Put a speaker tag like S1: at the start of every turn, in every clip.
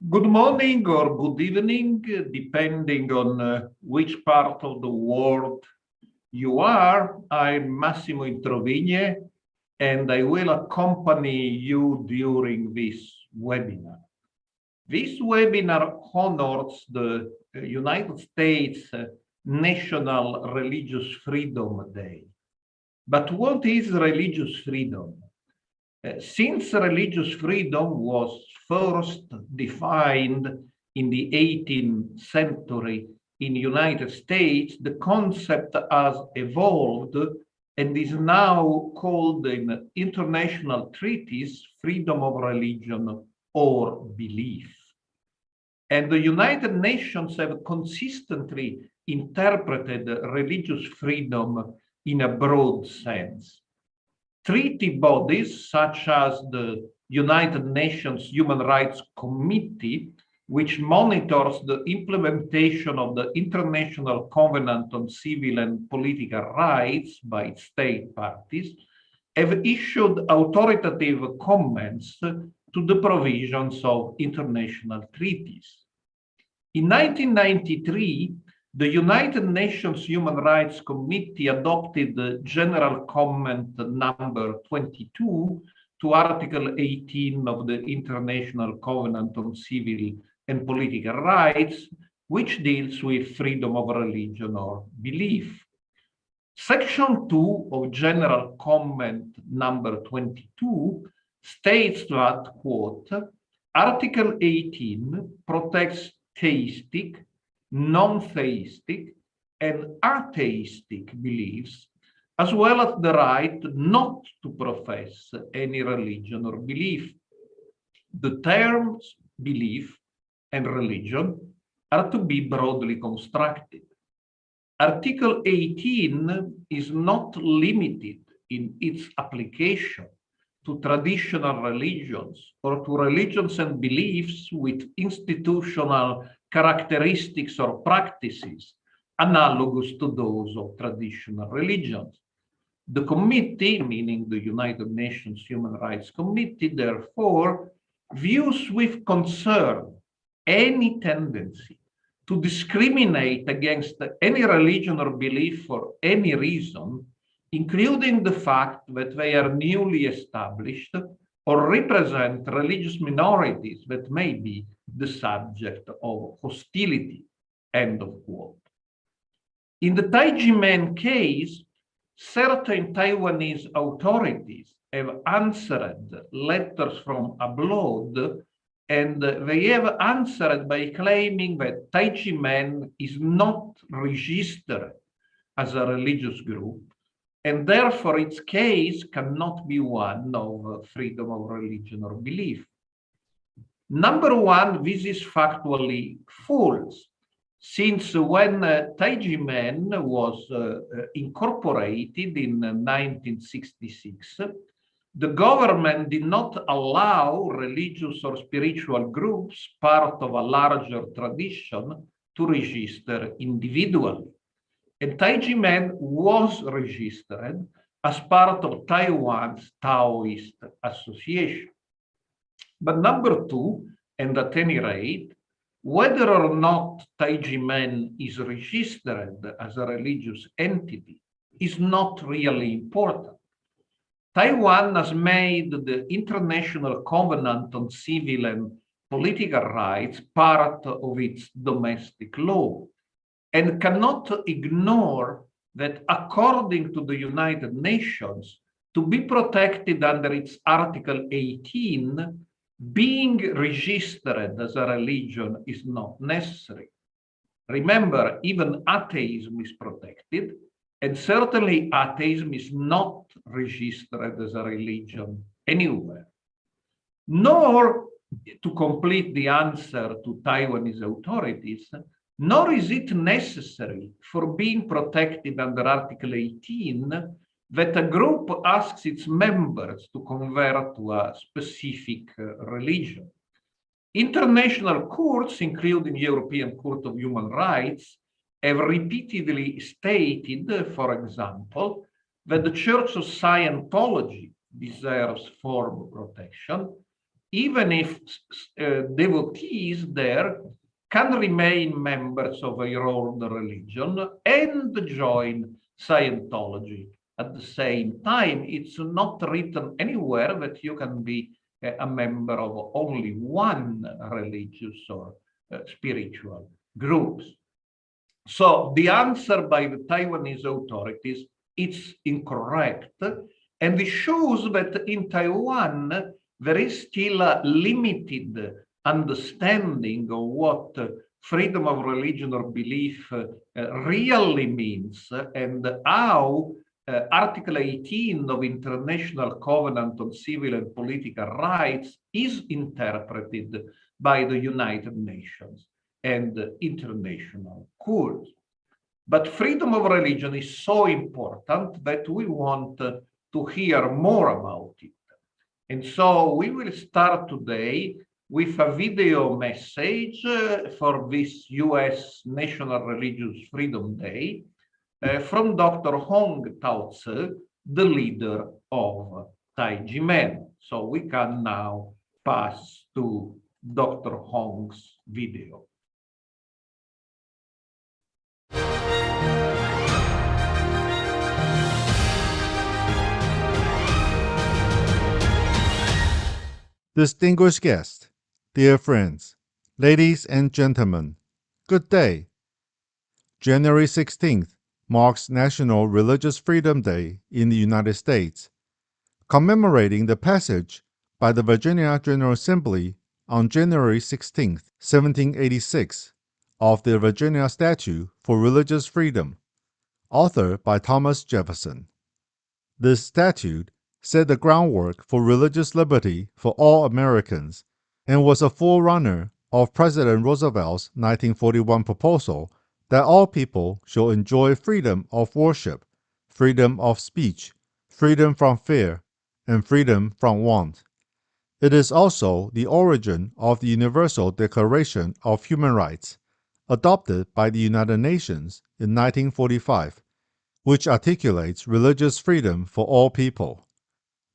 S1: Good morning or good evening, depending on which part of the world you are. I'm Massimo Introvigne, and I will accompany you during this webinar. This webinar honors the United States National Religious Freedom Day. But what is religious freedom? Since religious freedom was first defined in the 18th century in the United States, the concept has evolved and is now called in international treaties freedom of religion or belief. And the United Nations have consistently interpreted religious freedom in a broad sense. Treaty bodies such as the United Nations Human Rights Committee, which monitors the implementation of the International Covenant on Civil and Political Rights by state parties, have issued authoritative comments to the provisions of international treaties. In 1993, the United Nations Human Rights Committee adopted the General Comment number 22 to Article 18 of the International Covenant on Civil and Political Rights, which deals with freedom of religion or belief. Section 2 of General Comment number 22 states that, quote, Article 18 protects theistic, non-theistic, and atheistic beliefs, as well as the right not to profess any religion or belief. The terms belief and religion are to be broadly constructed. Article 18 is not limited in its application to traditional religions or to religions and beliefs with institutional characteristics or practices analogous to those of traditional religions. The committee, meaning the United Nations Human Rights Committee, therefore, views with concern any tendency to discriminate against any religion or belief for any reason, including the fact that they are newly established or represent religious minorities that may be the subject of hostility, end of quote. In the Tai Ji Men case, certain Taiwanese authorities have answered letters from abroad, and they have answered by claiming that Tai Ji Men is not registered as a religious group, and therefore its case cannot be one of freedom of religion or belief. Number one, this is factually false, since when Tai Ji Men was incorporated in 1966, the government did not allow religious or spiritual groups part of a larger tradition to register individually. And Tai Ji Men was registered as part of Taiwan's Taoist Association. But number two, and at any rate, whether or not Tai Ji Men is registered as a religious entity is not really important. Taiwan has made the International Covenant on Civil and Political Rights part of its domestic law, and cannot ignore that according to the United Nations, to be protected under its Article 18, being registered as a religion is not necessary. Remember, even atheism is protected, and certainly atheism is not registered as a religion anywhere. Nor, to complete the answer to Taiwanese authorities, nor is it necessary for being protected under Article 18 that a group asks its members to convert to a specific religion. International courts, including the European Court of Human Rights, have repeatedly stated, for example, that the Church of Scientology deserves formal protection, even if devotees there can remain members of your own religion and join Scientology. At the same time, it's not written anywhere that you can be a member of only one religious or spiritual groups. So the answer by the Taiwanese authorities is incorrect, and it shows that in Taiwan there is still a limited understanding of what freedom of religion or belief really means, and how Article 18 of International Covenant on Civil and Political Rights is interpreted by the United Nations and international courts. But freedom of religion is so important that we want to hear more about it. And so we will start today with a video message for this US National Religious Freedom Day from Dr. Hong Tao-Tse, the leader of Tai Ji Men. So we can now pass to Dr. Hong's video.
S2: Distinguished guests, dear friends, ladies and gentlemen, good day. January 16th marks National Religious Freedom Day in the United States, commemorating the passage by the Virginia General Assembly on January 16, 1786, of the Virginia Statute for Religious Freedom, authored by Thomas Jefferson. This statute set the groundwork for religious liberty for all Americans and was a forerunner of President Roosevelt's 1941 proposal that all people shall enjoy freedom of worship, freedom of speech, freedom from fear, and freedom from want. It is also the origin of the Universal Declaration of Human Rights, adopted by the United Nations in 1945, which articulates religious freedom for all people.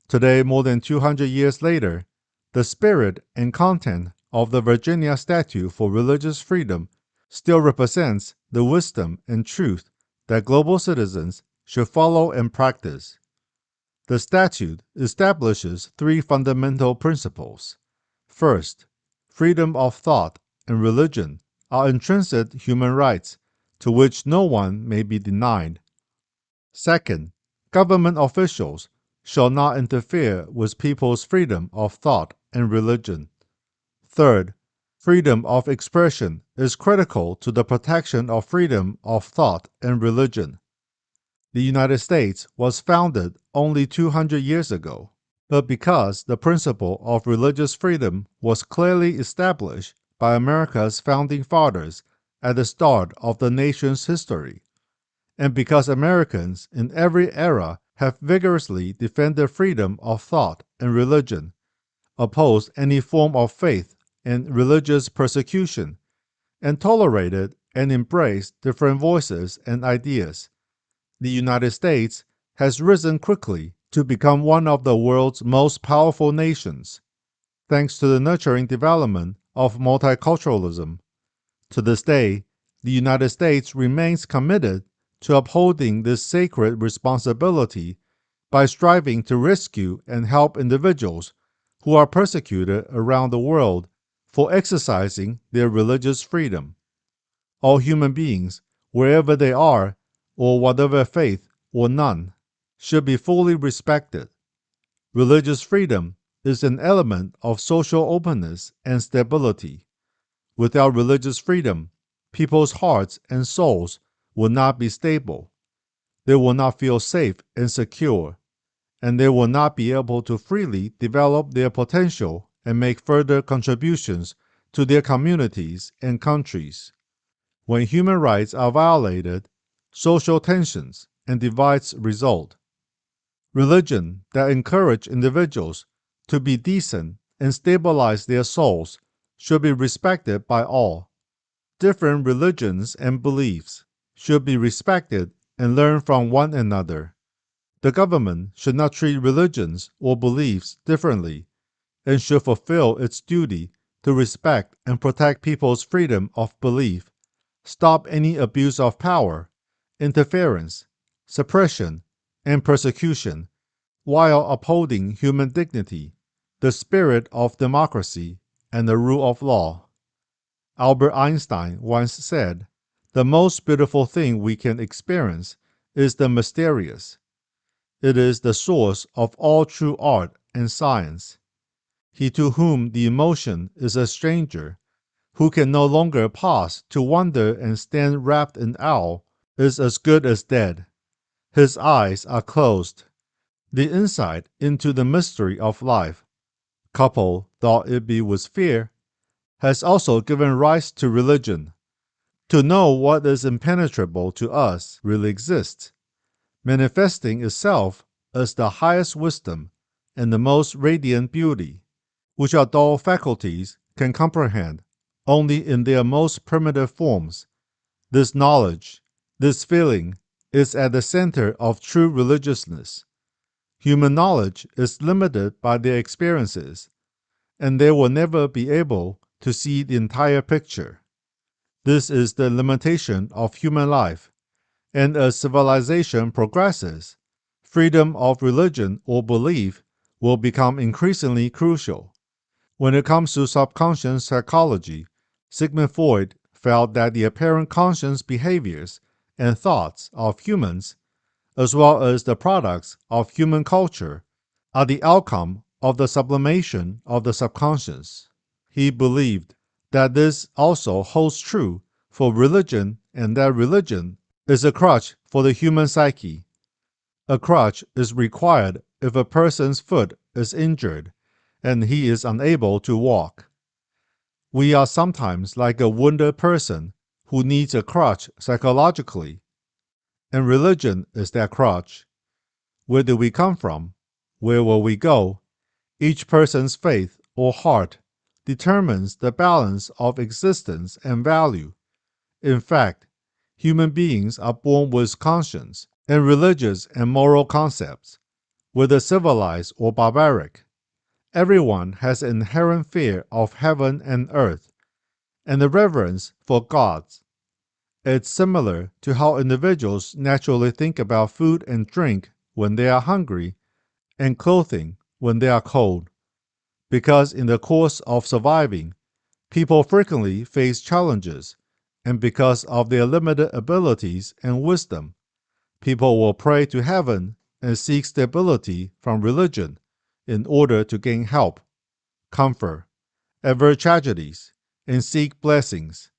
S2: Today, more than 200 years later, the spirit and content of the Virginia Statute for Religious Freedom still represents the wisdom and truth that global citizens should follow and practice. The statute establishes three fundamental principles. First, freedom of thought and religion are intrinsic human rights to which no one may be denied. Second, government officials shall not interfere with people's freedom of thought and religion. Third, freedom of expression is critical to the protection of freedom of thought and religion. The United States was founded only 200 years ago, but because the principle of religious freedom was clearly established by America's founding fathers at the start of the nation's history, and because Americans in every era have vigorously defended freedom of thought and religion, opposed any form of faith and religious persecution, and tolerated and embraced different voices and ideas, the United States has risen quickly to become one of the world's most powerful nations, thanks to the nurturing development of multiculturalism. To this day, the United States remains committed to upholding this sacred responsibility by striving to rescue and help individuals who are persecuted around the world for exercising their religious freedom. All human beings, wherever they are, or whatever faith or none, should be fully respected. Religious freedom is an element of social openness and stability. Without religious freedom, people's hearts and souls will not be stable. They will not feel safe and secure, and they will not be able to freely develop their potential and make further contributions to their communities and countries. When human rights are violated, social tensions and divides result. Religion that encourages individuals to be decent and stabilize their souls should be respected by all. Different religions and beliefs should be respected and learn from one another. The government should not treat religions or beliefs differently, and should fulfill its duty to respect and protect people's freedom of belief, stop any abuse of power, interference, suppression, and persecution, while upholding human dignity, the spirit of democracy, and the rule of law. Albert Einstein once said, "The most beautiful thing we can experience is the mysterious. It is the source of all true art and science. He to whom the emotion is a stranger, who can no longer pause to wonder and stand wrapped in awe, is as good as dead. His eyes are closed." The insight into the mystery of life, coupled, though it be with fear, has also given rise to religion. To know what is impenetrable to us really exists, manifesting itself as the highest wisdom and the most radiant beauty, which our dull faculties can comprehend only in their most primitive forms. This knowledge, this feeling, is at the center of true religiousness. Human knowledge is limited by their experiences, and they will never be able to see the entire picture. This is the limitation of human life, and as civilization progresses, freedom of religion or belief will become increasingly crucial. When it comes to subconscious psychology, Sigmund Freud felt that the apparent conscious behaviors and thoughts of humans, as well as the products of human culture, are the outcome of the sublimation of the subconscious. He believed that this also holds true for religion, and that religion is a crutch for the human psyche. A crutch is required if a person's foot is injured and he is unable to walk. We are sometimes like a wounded person who needs a crutch psychologically, and religion is that crutch. Where do we come from? Where will we go? Each person's faith or heart determines the balance of existence and value. In fact, human beings are born with conscience and religious and moral concepts, whether civilized or barbaric. Everyone has an inherent fear of heaven and earth, and a reverence for gods. It's similar to how individuals naturally think about food and drink when they are hungry, and clothing when they are cold. Because in the course of surviving, people frequently face challenges, and because of their limited abilities and wisdom, people will pray to heaven and seek stability from religion in order to gain help, comfort, avert tragedies, and seek blessings.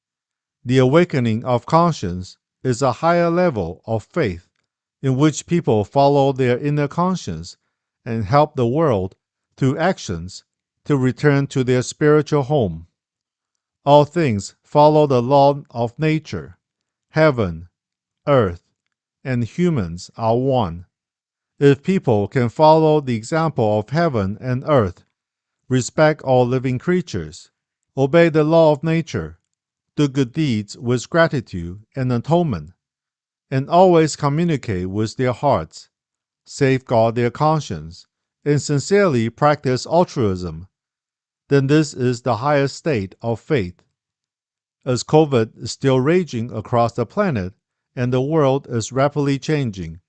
S2: The awakening of conscience is a higher level of faith in which people follow their inner conscience and help the world through actions to return to their spiritual home. All things follow the law of nature. Heaven, earth, and humans are one. If people can follow the example of heaven and earth, respect all living creatures, obey the law of nature, do good deeds with gratitude and atonement, and always communicate with their hearts, safeguard their conscience, and sincerely practice altruism, then this is the highest state of faith. As COVID is still raging across the planet and the world is rapidly changing,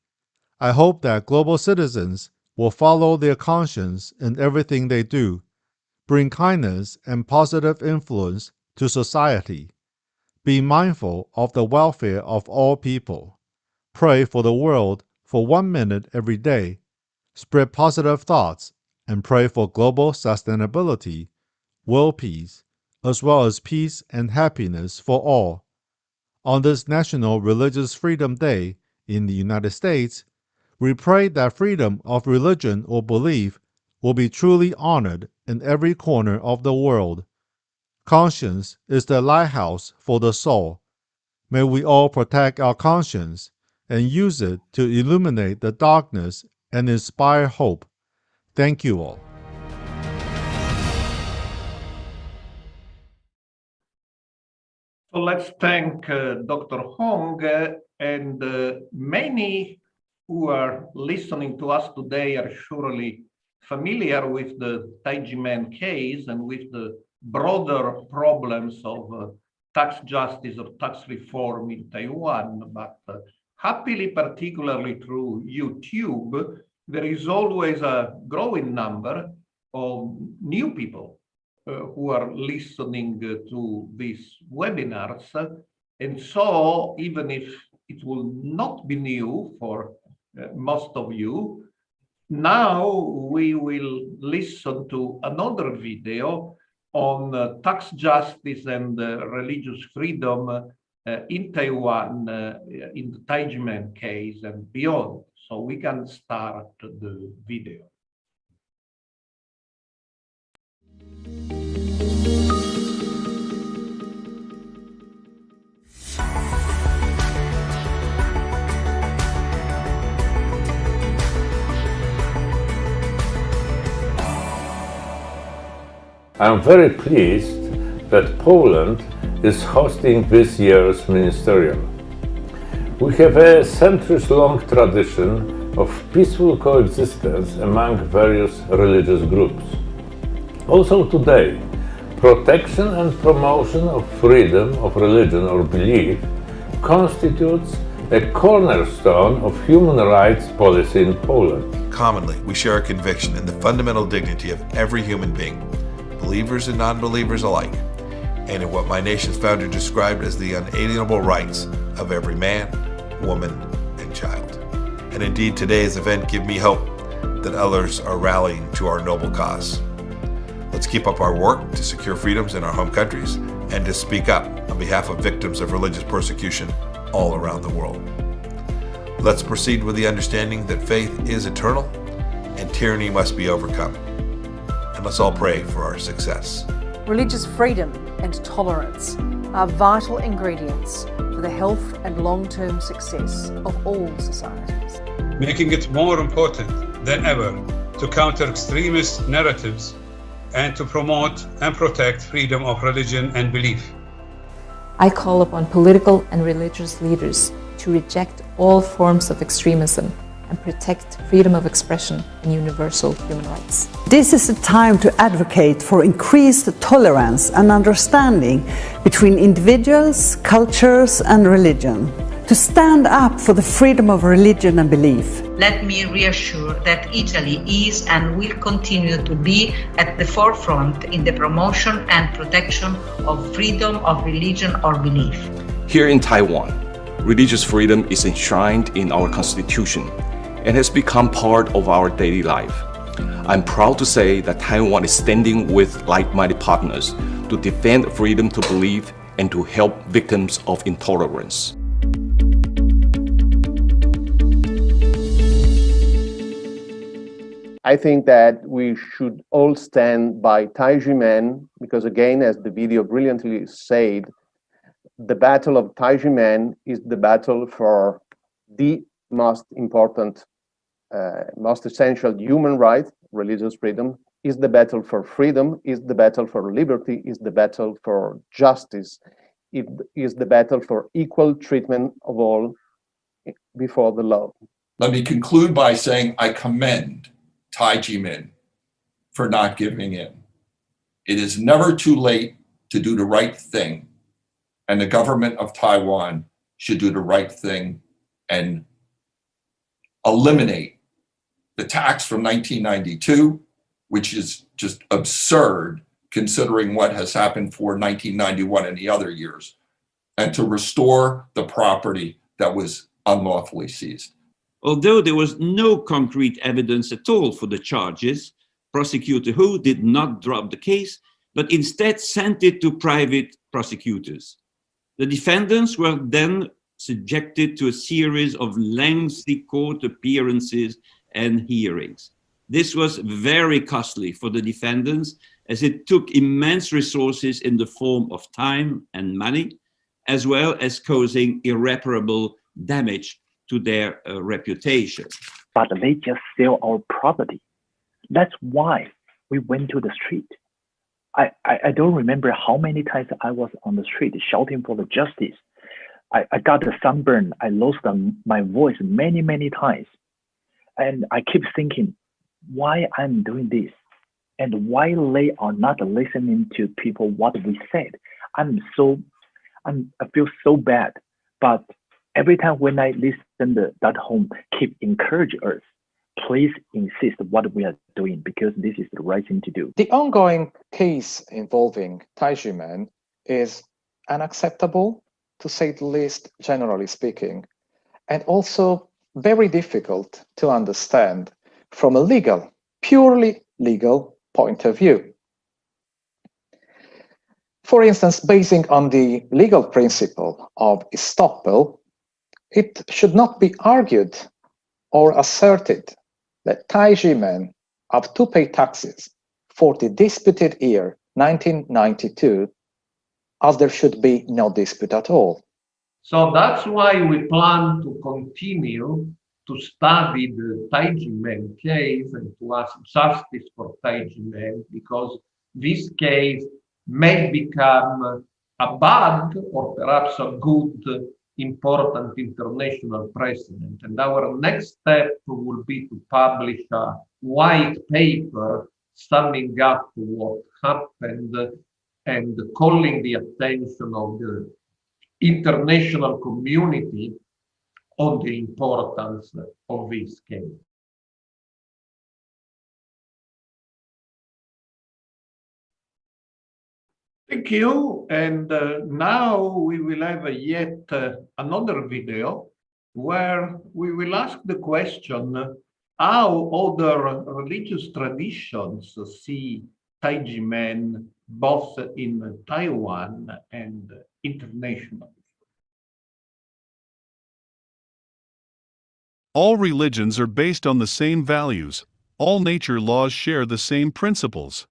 S2: I hope that global citizens will follow their conscience in everything they do, bring kindness and positive influence to society, be mindful of the welfare of all people, pray for the world for 1 minute every day, spread positive thoughts, and pray for global sustainability, world peace, as well as peace and happiness for all. On this National Religious Freedom Day in the United States, we pray that freedom of religion or belief will be truly honored in every corner of the world. Conscience is the lighthouse for the soul. May we all protect our conscience and use it to illuminate the darkness and inspire hope. Thank you all.
S1: So let's thank Dr. Hong, and many who are listening to us today are surely familiar with the Tai Ji Men case and with the broader problems of tax justice or tax reform in Taiwan, but happily, particularly through YouTube, there is always a growing number of new people who are listening to these webinars. And so, even if it will not be new for most of you, now we will listen to another video on tax justice and religious freedom in Taiwan, in the Tai Ji Men case and beyond. So we can start the video.
S3: I'm very pleased that Poland is hosting this year's ministerial. We have a centuries-long tradition of peaceful coexistence among various religious groups. Also today, protection and promotion of freedom of religion or belief constitutes a cornerstone of human rights policy in Poland.
S4: Commonly, we share a conviction in the fundamental dignity of every human being, believers and non-believers alike, and in what my nation's founder described as the unalienable rights of every man, woman, and child. And indeed, today's event gives me hope that others are rallying to our noble cause. Let's keep up our work to secure freedoms in our home countries and to speak up on behalf of victims of religious persecution all around the world. Let's proceed with the understanding that faith is eternal and tyranny must be overcome. And let's all pray for our success.
S5: Religious freedom and tolerance are vital ingredients for the health and long-term success of all societies.
S6: Making it more important than ever to counter extremist narratives and to promote and protect freedom of religion and belief.
S7: I call upon political and religious leaders to reject all forms of extremism and protect freedom of expression and universal human rights.
S8: This is a time to advocate for increased tolerance and understanding between individuals, cultures, and religion. To stand up for the freedom of religion and belief.
S9: Let me reassure that Italy is and will continue to be at the forefront in the promotion and protection of freedom of religion or belief.
S10: Here in Taiwan, religious freedom is enshrined in our constitution and has become part of our daily life. I'm proud to say that Taiwan is standing with like-minded partners to defend freedom to believe and to help victims of intolerance.
S11: I think that we should all stand by Tai Ji Men because, again, as the video brilliantly said, the battle of Tai Ji Men is the battle for the most important, most essential human right, religious freedom, is the battle for freedom, is the battle for liberty, is the battle for justice, it is the battle for equal treatment of all before the law.
S12: Let me conclude by saying I commend Tai Ji Men for not giving in. It is never too late to do the right thing, and the government of Taiwan should do the right thing and eliminate the tax from 1992, which is just absurd considering what has happened for 1991 and the other years, and to restore the property that was unlawfully seized.
S13: Although there was no concrete evidence at all for the charges, Prosecutor Hu did not drop the case, but instead sent it to private prosecutors. The defendants were then subjected to a series of lengthy court appearances and hearings. This was very costly for the defendants, as it took immense resources in the form of time and money, as well as causing irreparable damage to their reputation.
S14: But they just sell our property. That's why we went to the street. I don't remember how many times I was on the street shouting for the justice. I got a sunburn. I lost my voice many, many times. And I keep thinking, why I'm doing this and why they are not listening to people what we said. I feel so bad. But every time when I listen to that home, keep encourage us. Please insist what we are doing because this is the right thing to do.
S15: The ongoing case involving Tai Ji Men is unacceptable, to say the least, generally speaking, and also very difficult to understand from a legal, purely legal point of view. For instance, basing on the legal principle of estoppel, it should not be argued or asserted that Tai Ji Men have to pay taxes for the disputed year 1992, as there should be no dispute at all.
S1: So that's why we plan to continue to study the Tai Ji Men case and to ask justice for Tai Ji Men, because this case may become a bad or perhaps a good, important international precedent. And our next step will be to publish a white paper summing up what happened and calling the attention of the international community on the importance of this case. Thank you. And now we will have yet another video where we will ask the question how other religious traditions see Tai Ji Men both in Taiwan and internationally.
S16: All religions are based on the same values. All nature laws share the same principles.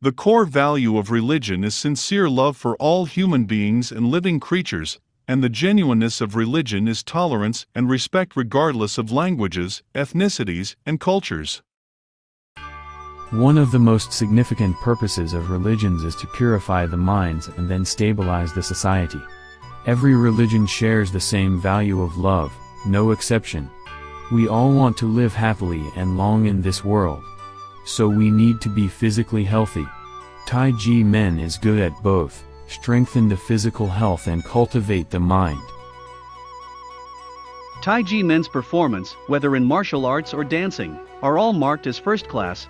S16: The core value of religion is sincere love for all human beings and living creatures, and the genuineness of religion is tolerance and respect regardless of languages, ethnicities, and cultures.
S17: One of the most significant purposes of religions is to purify the minds and then stabilize the society. Every religion shares the same value of love, no exception. We all want to live happily and long in this world. So we need to be physically healthy. Tai Ji Men is good at both, strengthen the physical health and cultivate the mind.
S18: Tai Ji Men's performance, whether in martial arts or dancing, are all marked as first class,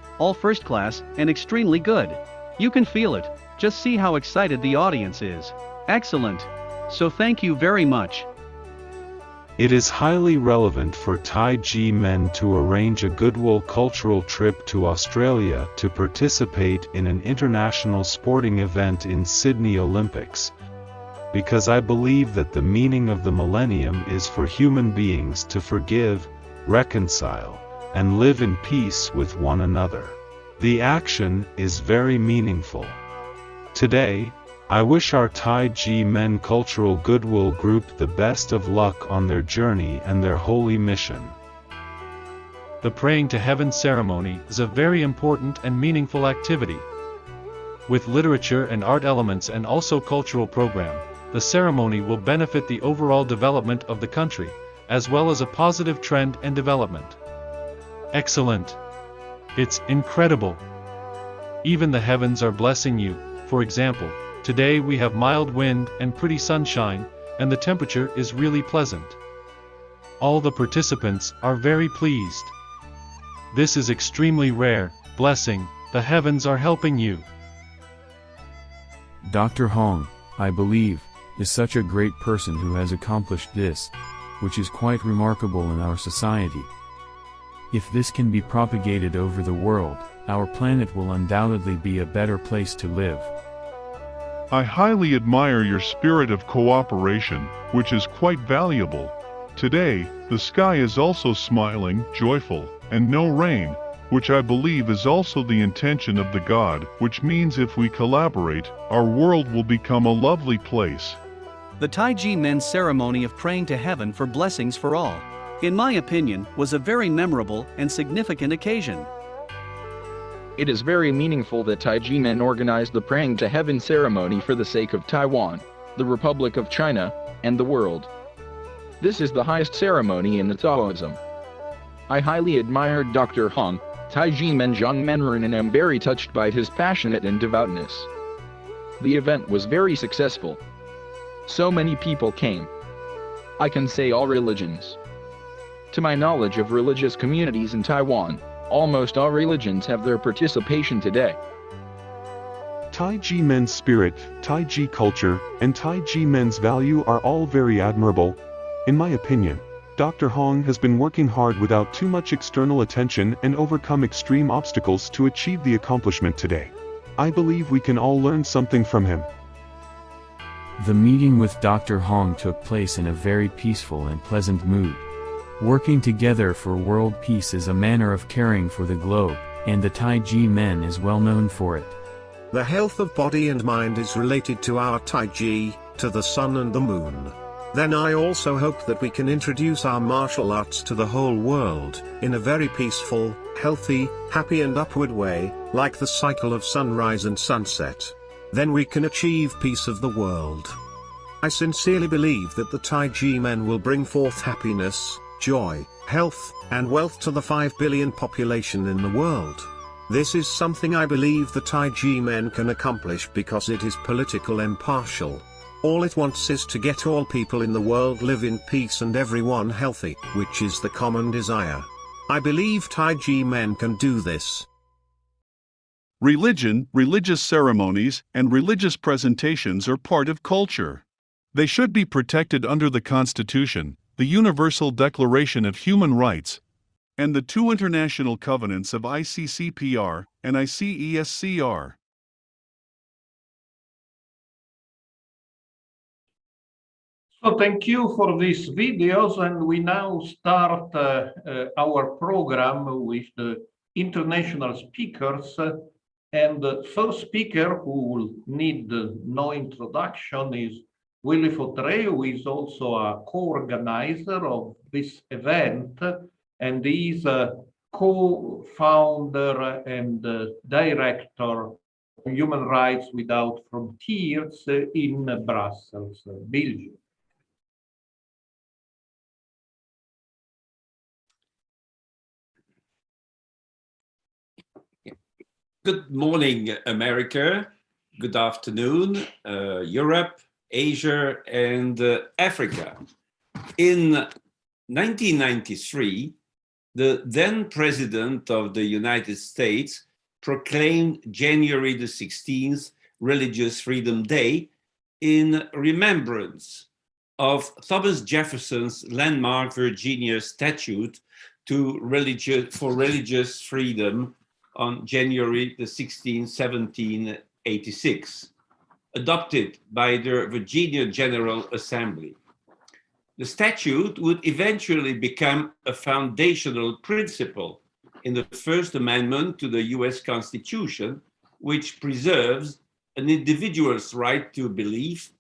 S18: and extremely good. You can feel it, just see how excited the audience is. Excellent. So thank you very much.
S19: It is highly relevant for Tai Ji Men to arrange a goodwill cultural trip to Australia to participate in an international sporting event in Sydney Olympics, because I believe that the meaning of the millennium is for human beings to forgive, reconcile, and live in peace with one another. The action is very meaningful. Today, I wish our Tai Ji Men Cultural Goodwill Group the best of luck on their journey and their holy mission.
S20: The Praying to Heaven ceremony is a very important and meaningful activity. With literature and art elements and also cultural program, the ceremony will benefit the overall development of the country, as well as a positive trend and development. Excellent. It's incredible. Even the heavens are blessing you. For example, today we have mild wind and pretty sunshine, and the temperature is really pleasant. All the participants are very pleased. This is extremely rare, blessing, the heavens are helping you.
S17: Dr. Hong, I believe, is such a great person who has accomplished this, which is quite remarkable in our society. If this can be propagated over the world, our planet will undoubtedly be a better place to live.
S16: I highly admire your spirit of cooperation, which is quite valuable. Today, the sky is also smiling, joyful, and no rain, which I believe is also the intention of the God, which means if we collaborate, our world will become a lovely place.
S18: The Tai Ji Men ceremony of praying to heaven for blessings for all, in my opinion, was a very memorable and significant occasion.
S21: It is very meaningful that Tai Ji Men organized the Praying to Heaven ceremony for the sake of Taiwan, the Republic of China, and the world. This is the highest ceremony in the Taoism. I highly admire Dr. Hong, Tai Ji Men young men were in, and I'm very touched by his passionate and devoutness. The event was very successful. So many people came. I can say all religions. To my knowledge of religious communities in Taiwan, almost all religions have their participation today.
S19: Tai Ji Men's spirit, Tai Ji culture, and Tai Ji Men's value are all very admirable. In my opinion, Dr. Hong has been working hard without too much external attention and overcome extreme obstacles to achieve the accomplishment today. I believe we can all learn something from him.
S17: The meeting with Dr. Hong took place in a very peaceful and pleasant mood. Working together for world peace is a manner of caring for the globe, and the Tai Ji Men is well known for it.
S2: The health of body and mind is related to our Tai Ji, to the sun and the moon. Then I also hope that we can introduce our martial arts to the whole world, in a very peaceful, healthy, happy and upward way, like the cycle of sunrise and sunset. Then we can achieve peace of the world. I sincerely believe that the Tai Ji Men will bring forth happiness, joy, health, and wealth to the 5 billion population in the world. This is something I believe the Tai Ji Men can accomplish because it is political impartial. All it wants is to get all people in the world live in peace and everyone healthy, which is the common desire. I believe Tai Ji Men can do this.
S16: Religion, religious ceremonies, and religious presentations are part of culture. They should be protected under the Constitution, the Universal Declaration of Human Rights, and the 2 international covenants of ICCPR and ICESCR.
S1: So thank you for these videos, and we now start our program with the international speakers. And the first speaker, who will need no introduction, is Willy Fautré, who is also a co-organizer of this event, and is a co-founder and director of Human Rights Without Frontiers in Brussels, Belgium.
S13: Good morning, America. Good afternoon, Europe, Asia, and Africa. In 1993, the then President of the United States proclaimed January the 16th Religious Freedom Day in remembrance of Thomas Jefferson's landmark Virginia Statute for religious freedom on January the 16th, 1786, adopted by the Virginia General Assembly. The statute would eventually become a foundational principle in the First Amendment to the US Constitution, which preserves an individual's right to belief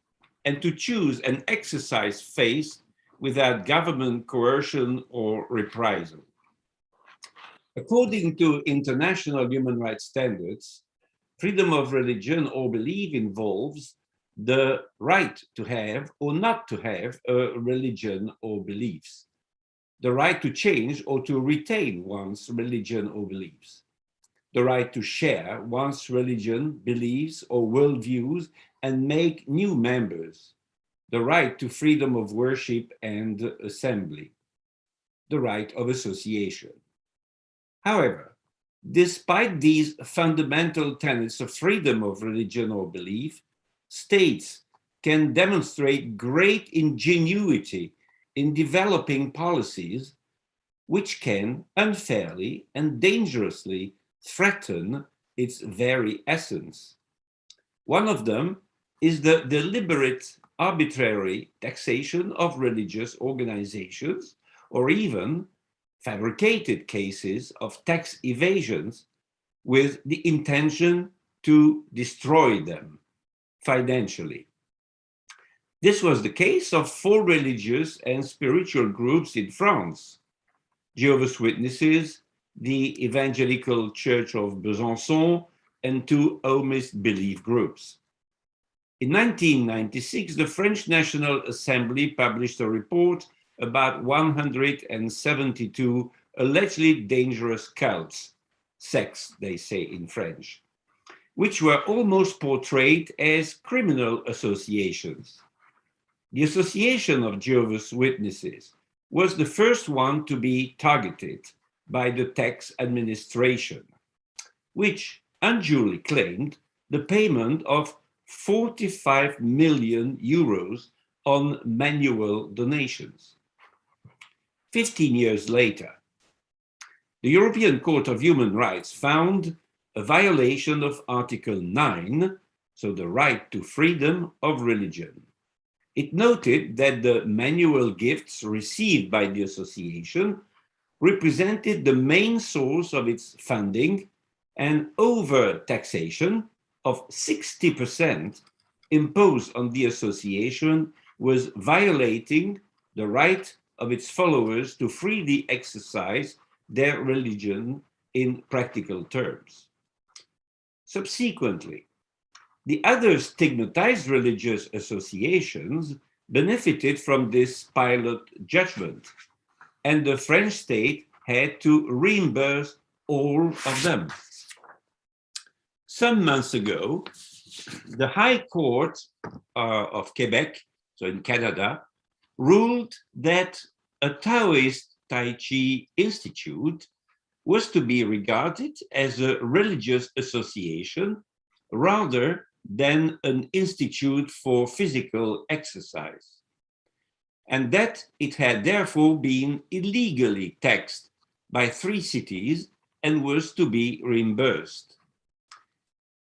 S13: and to choose and exercise faith without government coercion or reprisal. According to international human rights standards, freedom of religion or belief involves the right to have or not to have a religion or beliefs, the right to change or to retain one's religion or beliefs, the right to share one's religion, beliefs, or worldviews and make new members, the right to freedom of worship and assembly, the right of association. However, despite these fundamental tenets of freedom of religion or belief, states can demonstrate great ingenuity in developing policies which can unfairly and dangerously threaten its very essence. One of them is the deliberate, arbitrary taxation of religious organizations, or even fabricated cases of tax evasions with the intention to destroy them financially. This was the case of 4 religious and spiritual groups in France: Jehovah's Witnesses, the Evangelical Church of Besançon, and 2 Thomist belief groups. In 1996, the French National Assembly published a report about 172 allegedly dangerous cults sects, they say in French, which were almost portrayed as criminal associations. The Association of Jehovah's Witnesses was the first one to be targeted by the tax administration, which unduly claimed the payment of 45 million euros on manual donations. 15 years later, the European Court of Human Rights found a violation of Article 9, so the right to freedom of religion. It noted that the manual gifts received by the association represented the main source of its funding, and over-taxation of 60% imposed on the association was violating the right of its followers to freely exercise their religion in practical terms. Subsequently, the other stigmatized religious associations benefited from this pilot judgment, and the French state had to reimburse all of them. Some months ago, the High Court of Quebec, so in Canada, ruled that a Taoist Tai Chi institute was to be regarded as a religious association rather than an institute for physical exercise, and that it had therefore been illegally taxed by 3 cities and was to be reimbursed.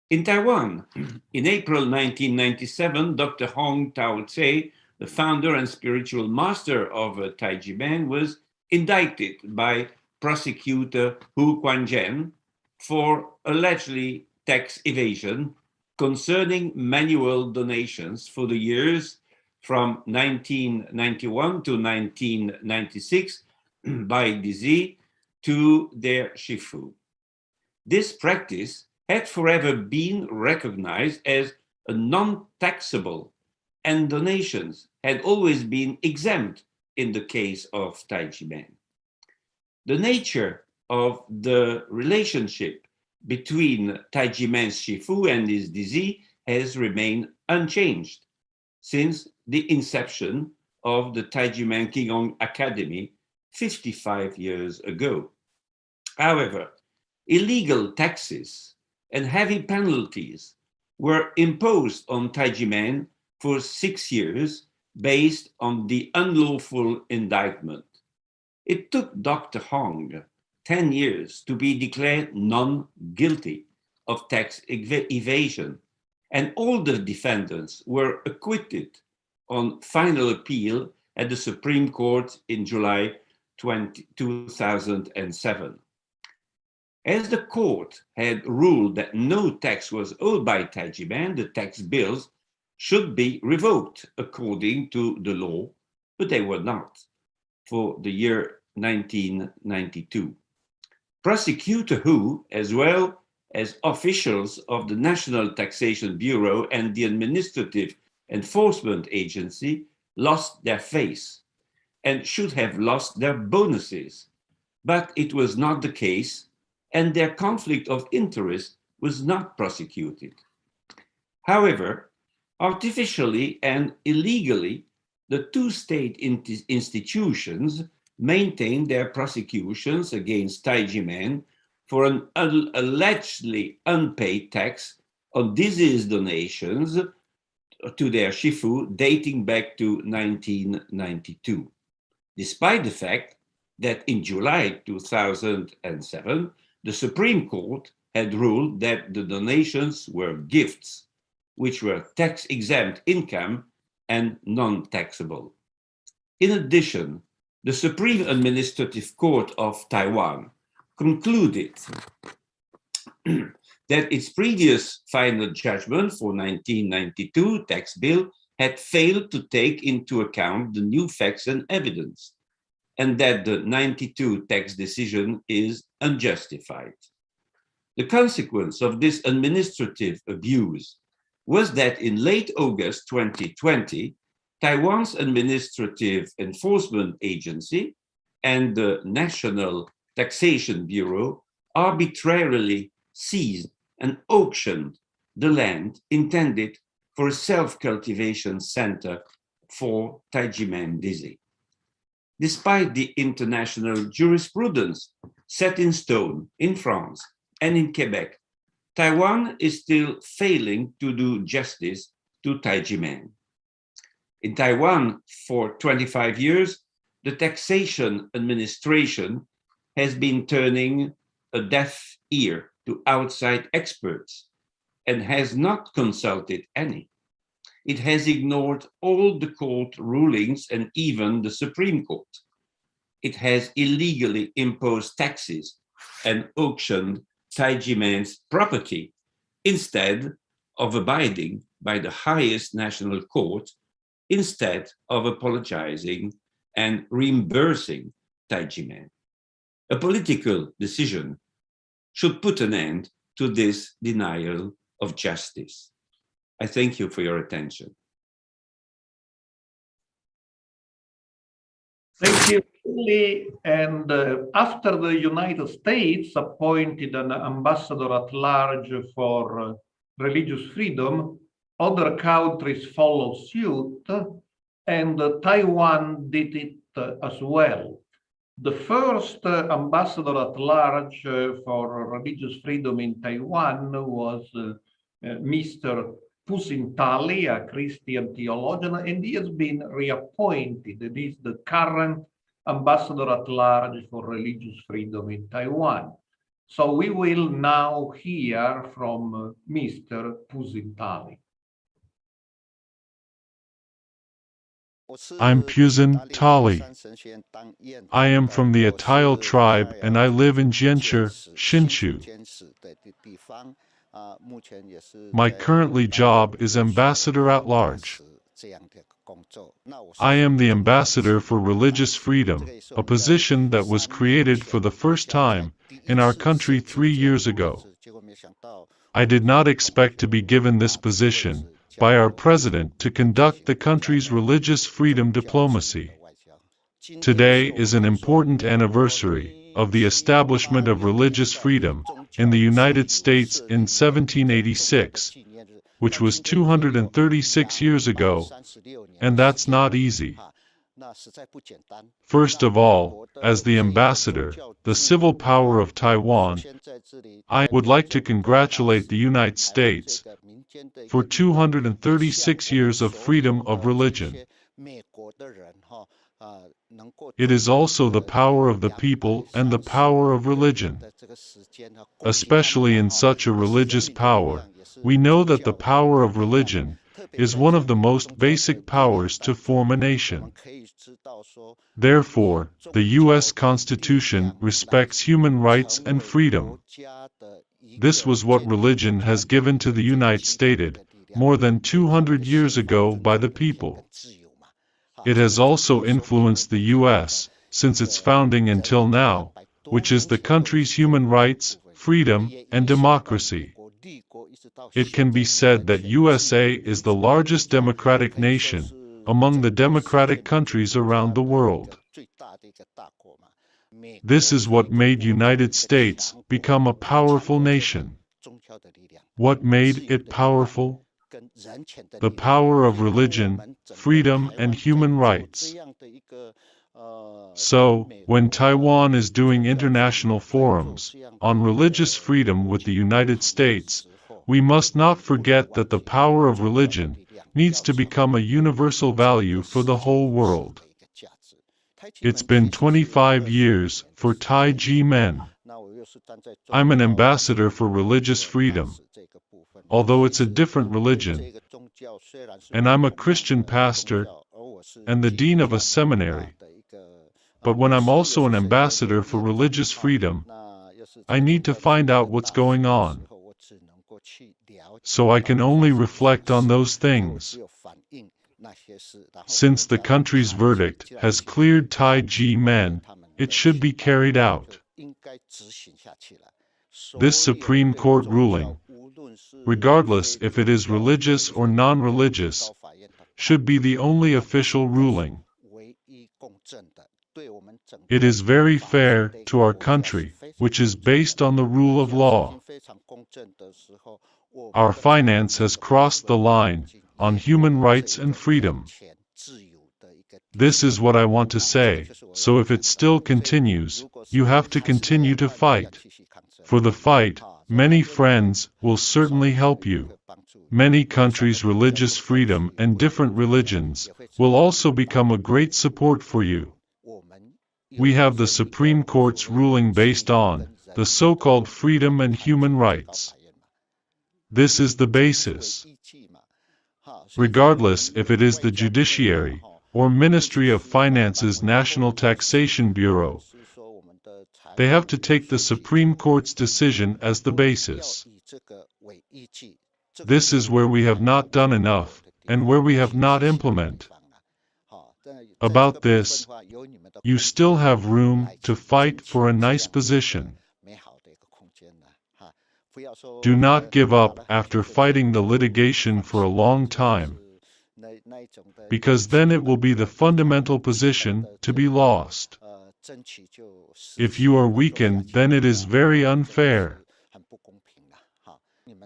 S13: In Taiwan, in April 1997, Dr. Hong Tao-Tse, the founder and spiritual master of Tai Ji Men, was indicted by prosecutor Hu Quanzhen for allegedly tax evasion concerning manual donations for the years from 1991 to 1996 by dizi to their shifu. This practice had forever been recognized as a non-taxable, and donations had always been exempt in the case of Tai Ji Men. The nature of the relationship between Tai Ji Men's shifu and his dizi has remained unchanged since the inception of the Tai Ji Men Qigong Academy 55 years ago. However, illegal taxes and heavy penalties were imposed on Tai Ji Men for 6 years based on the unlawful indictment. It took Dr. Hong 10 years to be declared non-guilty of tax evasion, and all the defendants were acquitted on final appeal at the Supreme Court in July 2007. As the court had ruled that no tax was owed by Tai Ji Men, the tax bills should be revoked according to the law, but they were not for the year 1992. Prosecutor Hu, as well as officials of the National Taxation Bureau and the Administrative Enforcement Agency, lost their face and should have lost their bonuses, but it was not the case, and their conflict of interest was not prosecuted. However, artificially and illegally, the 2 state institutions maintained their prosecutions against Tai Ji Men for an allegedly unpaid tax on disease donations to their shifu dating back to 1992, despite the fact that in July 2007, the Supreme Court had ruled that the donations were gifts, which were tax-exempt income and non-taxable. In addition, the Supreme Administrative Court of Taiwan concluded that its previous final judgment for 1992 tax bill had failed to take into account the new facts and evidence, and that the 92 tax decision is unjustified. The consequence of this administrative abuse was that in late August 2020, Taiwan's Administrative Enforcement Agency and the National Taxation Bureau arbitrarily seized and auctioned the land intended for a self-cultivation center for Tai Ji Men dizi. Despite the international jurisprudence set in stone in France and in Quebec, Taiwan is still failing to do justice to Tai Ji Men. In Taiwan, for 25 years, the taxation administration has been turning a deaf ear to outside experts and has not consulted any. It has ignored all the court rulings and even the Supreme Court. It has illegally imposed taxes and auctioned Tai Ji Men's property instead of abiding by the highest national court, instead of apologizing and reimbursing Tai Ji Men. A political decision should put an end to this denial of justice. I thank you for your attention.
S1: Thank you, Lee. And after the United States appointed an ambassador at large for religious freedom, other countries followed suit, and Taiwan did it as well. The first ambassador at large for religious freedom in Taiwan was Mr. Pusintali, a Christian theologian, and he has been reappointed. He is the current ambassador at large for religious freedom in Taiwan. So we will now hear from Mr. Pusintali.
S19: I'm Pusintali. I am from the Atayal tribe and I live in Jianshi, Hsinchu. My currently job is ambassador at large. I am the ambassador for religious freedom, a position that was created for the first time in our country 3 years ago. I did not expect to be given this position by our president to conduct the country's religious freedom diplomacy. Today is an important anniversary of the establishment of religious freedom in the United States in 1786, which was 236 years ago, and that's not easy. First of all, as the ambassador, the civil power of Taiwan, I would like to congratulate the United States for 236 years of freedom of religion. It is also the power of the people and the power of religion. Especially in such a religious power, we know that the power of religion is one of the most basic powers to form a nation. Therefore, the U.S. Constitution respects human rights and freedom. This was what religion has given to the United States more than 200 years ago by the people. It has also influenced the U.S. since its founding until now, which is the country's human rights, freedom, and democracy. It can be said that USA is the largest democratic nation among the democratic countries around the world. This is what made United States become a powerful nation. What made it powerful? The power of religion, freedom, and human rights. So, when Taiwan is doing international forums on religious freedom with the United States, we must not forget that the power of religion needs to become a universal value for the whole world. It's been 25 years for Tai Ji Men. I'm an ambassador for religious freedom, although it's a different religion, and I'm a Christian pastor and the dean of a seminary. But when I'm also an ambassador for religious freedom, I need to find out what's going on. So I can only reflect on those things. Since the country's verdict has cleared Tai Ji Men, it should be carried out. This Supreme Court ruling, regardless if it is religious or non-religious, should be the only official ruling. It is very fair to our country, which is based on the rule of law. Our finance has crossed the line on human rights and freedom. This is what I want to say, so if it still continues, you have to continue to fight. For the fight, many friends will certainly help you. Many countries' religious freedom and different religions will also become a great support for you. We have the Supreme Court's ruling based on the so-called freedom and human rights. This is the basis. Regardless if it is the judiciary or Ministry of Finance's National Taxation Bureau, they have to take the Supreme Court's decision as the basis. This is where we have not done enough, and where we have not implemented. About this, you still have room to fight for a nice position. Do not give up after fighting the litigation for a long time, because then it will be the fundamental position to be lost. If you are weakened, then it is very unfair.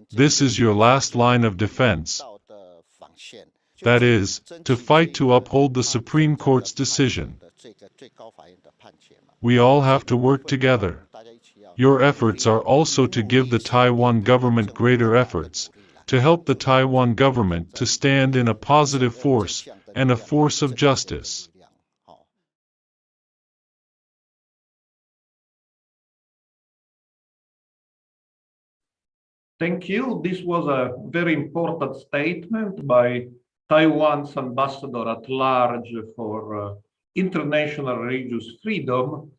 S19: This is your last line of defense. That is, to fight to uphold the Supreme Court's decision. We all have to work together. Your efforts are also to give the Taiwan government greater efforts, to help the Taiwan government to stand in a positive force and a force of justice.
S1: Thank you. This was a very important statement by Taiwan's ambassador at large for international religious freedom.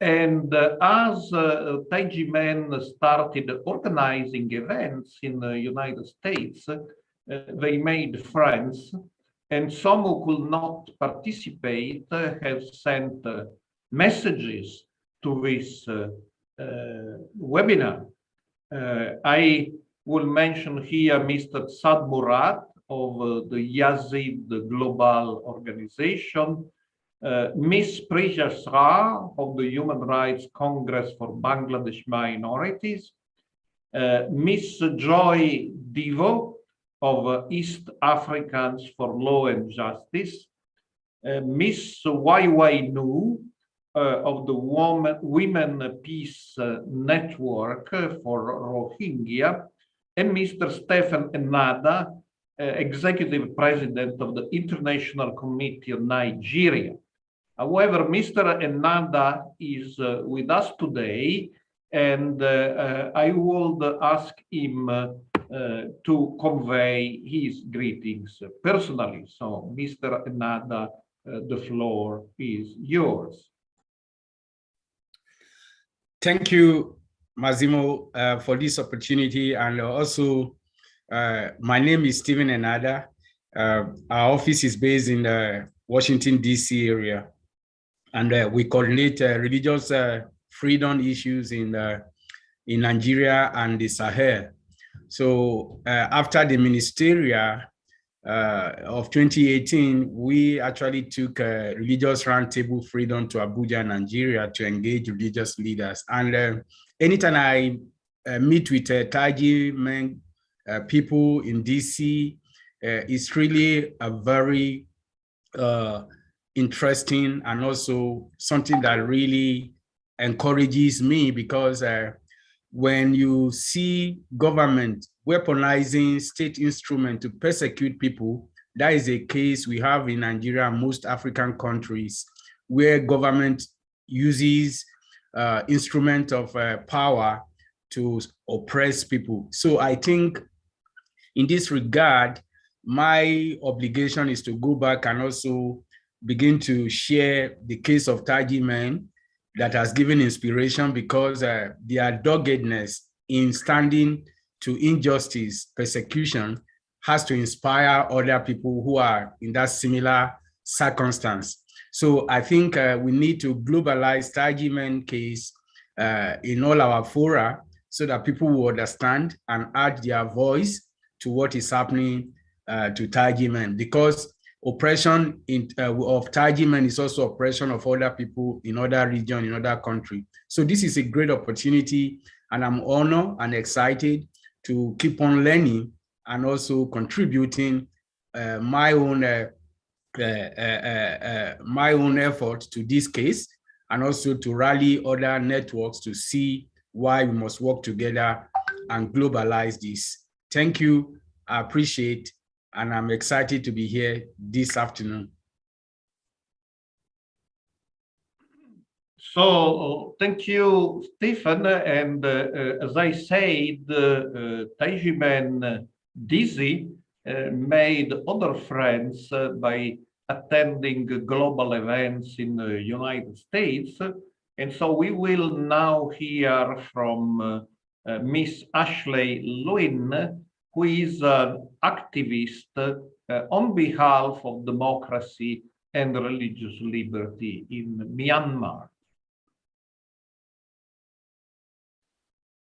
S1: And as Tai Ji Men started organizing events in the United States, they made friends, and some who could not participate have sent messages to this webinar. I will mention here Mr. Sad Murad of the Yazid Global Organization, Ms. Priya Shah of the Human Rights Congress for Bangladesh Minorities, Ms. Joy Divo of East Africans for Law and Justice, Ms. YY Nu of the Women Peace Network for Rohingya, and Mr. Stephen Enada, Executive President of the International Committee on Nigeria. However, Mr. Enada is with us today, and I would ask him to convey his greetings personally. So, Mr. Enada, the floor is yours.
S3: Thank you, Mazimo, for this opportunity. And also, my name is Stephen Enada. Our office is based in the Washington, D.C. area. And we coordinate religious freedom issues in Nigeria and the Sahel. So after the ministerial of 2018, we actually took religious roundtable freedom to Abuja, Nigeria, to engage religious leaders. And anytime I meet with Tai Ji Men people in DC, it's really a very interesting and also something that really encourages me, because when you see government weaponizing state instruments to persecute people, that is a case we have in Nigeria and most African countries, where government uses instrument of power to oppress people. So I think in this regard, my obligation is to go back and also begin to share the case of Tai Ji Men that has given inspiration, because their doggedness in standing to injustice, persecution, has to inspire other people who are in that similar circumstance. So I think we need to globalize Tai Ji Men case in all our fora, so that people will understand and add their voice to what is happening to Tai Ji Men. Because oppression of Tai Ji Men is also oppression of other people in other regions, in other countries. So this is a great opportunity, and I'm honored and excited to keep on learning and also contributing my own effort to this case, and also to rally other networks to see why we must work together and globalize this. Thank you. I appreciate, and I'm excited to be here this afternoon.
S1: So thank you, Stephen. And as I said, Tai Ji Men Dizi made other friends by attending global events in the United States. And so we will now hear from Miss Ashley Lewin, who is an activist on behalf of democracy and religious liberty in Myanmar.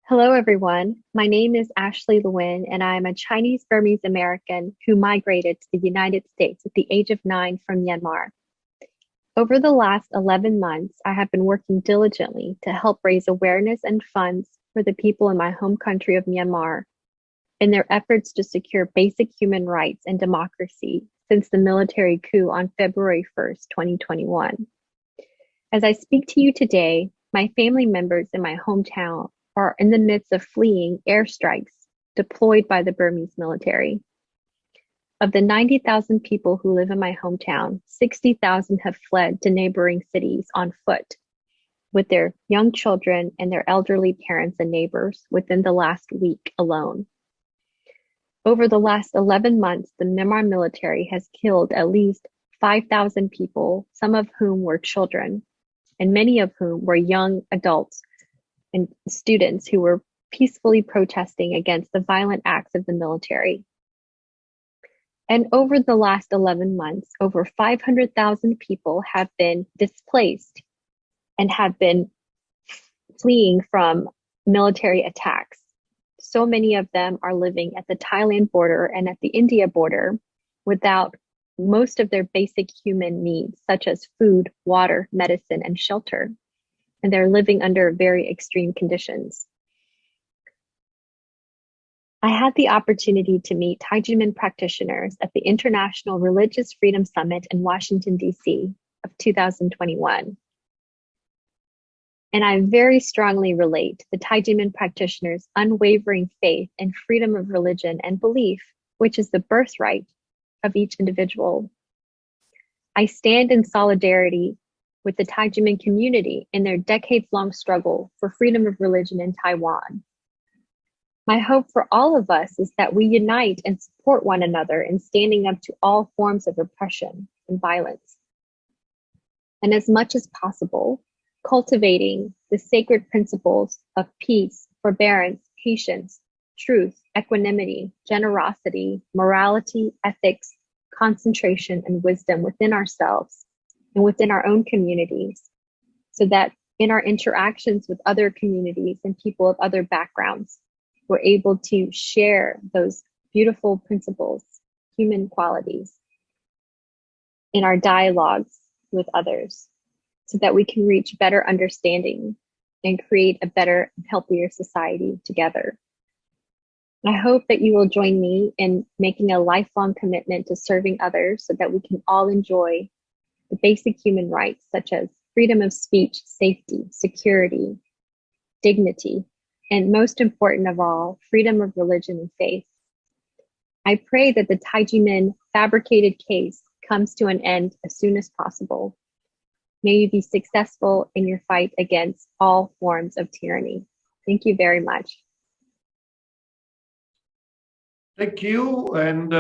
S4: Hello, everyone. My name is Ashley Lewin, and I am a Chinese Burmese American who migrated to the United States at the age of 9 from Myanmar. Over the last 11 months, I have been working diligently to help raise awareness and funds for the people in my home country of Myanmar in their efforts to secure basic human rights and democracy since the military coup on February 1st, 2021. As I speak to you today, my family members in my hometown are in the midst of fleeing airstrikes deployed by the Burmese military. Of the 90,000 people who live in my hometown, 60,000 have fled to neighboring cities on foot with their young children and their elderly parents and neighbors within the last week alone. Over the last 11 months, the Myanmar military has killed at least 5,000 people, some of whom were children, and many of whom were young adults and students who were peacefully protesting against the violent acts of the military. And over the last 11 months, over 500,000 people have been displaced and have been fleeing from military attacks. So many of them are living at the Thailand border and at the India border without most of their basic human needs, such as food, water, medicine, and shelter. And they're living under very extreme conditions. I had the opportunity to meet Tai Ji Men practitioners at the International Religious Freedom Summit in Washington, D.C. of 2021. And I very strongly relate to the Tai Ji Men practitioners' unwavering faith in freedom of religion and belief, which is the birthright of each individual. I stand in solidarity with the Tai Ji Men community in their decades-long struggle for freedom of religion in Taiwan. My hope for all of us is that we unite and support one another in standing up to all forms of oppression and violence. And as much as possible, cultivating the sacred principles of peace, forbearance, patience, truth, equanimity, generosity, morality, ethics, concentration, and wisdom within ourselves and within our own communities, so that in our interactions with other communities and people of other backgrounds, we're able to share those beautiful principles, human qualities, in our dialogues with others, so that we can reach better understanding and create a better and healthier society together. I hope that you will join me in making a lifelong commitment to serving others so that we can all enjoy the basic human rights such as freedom of speech, safety, security, dignity, and most important of all, freedom of religion and faith. I pray that the Tai Ji Men fabricated case comes to an end as soon as possible. May you be successful in your fight against all forms of tyranny. Thank you very much.
S1: Thank you. And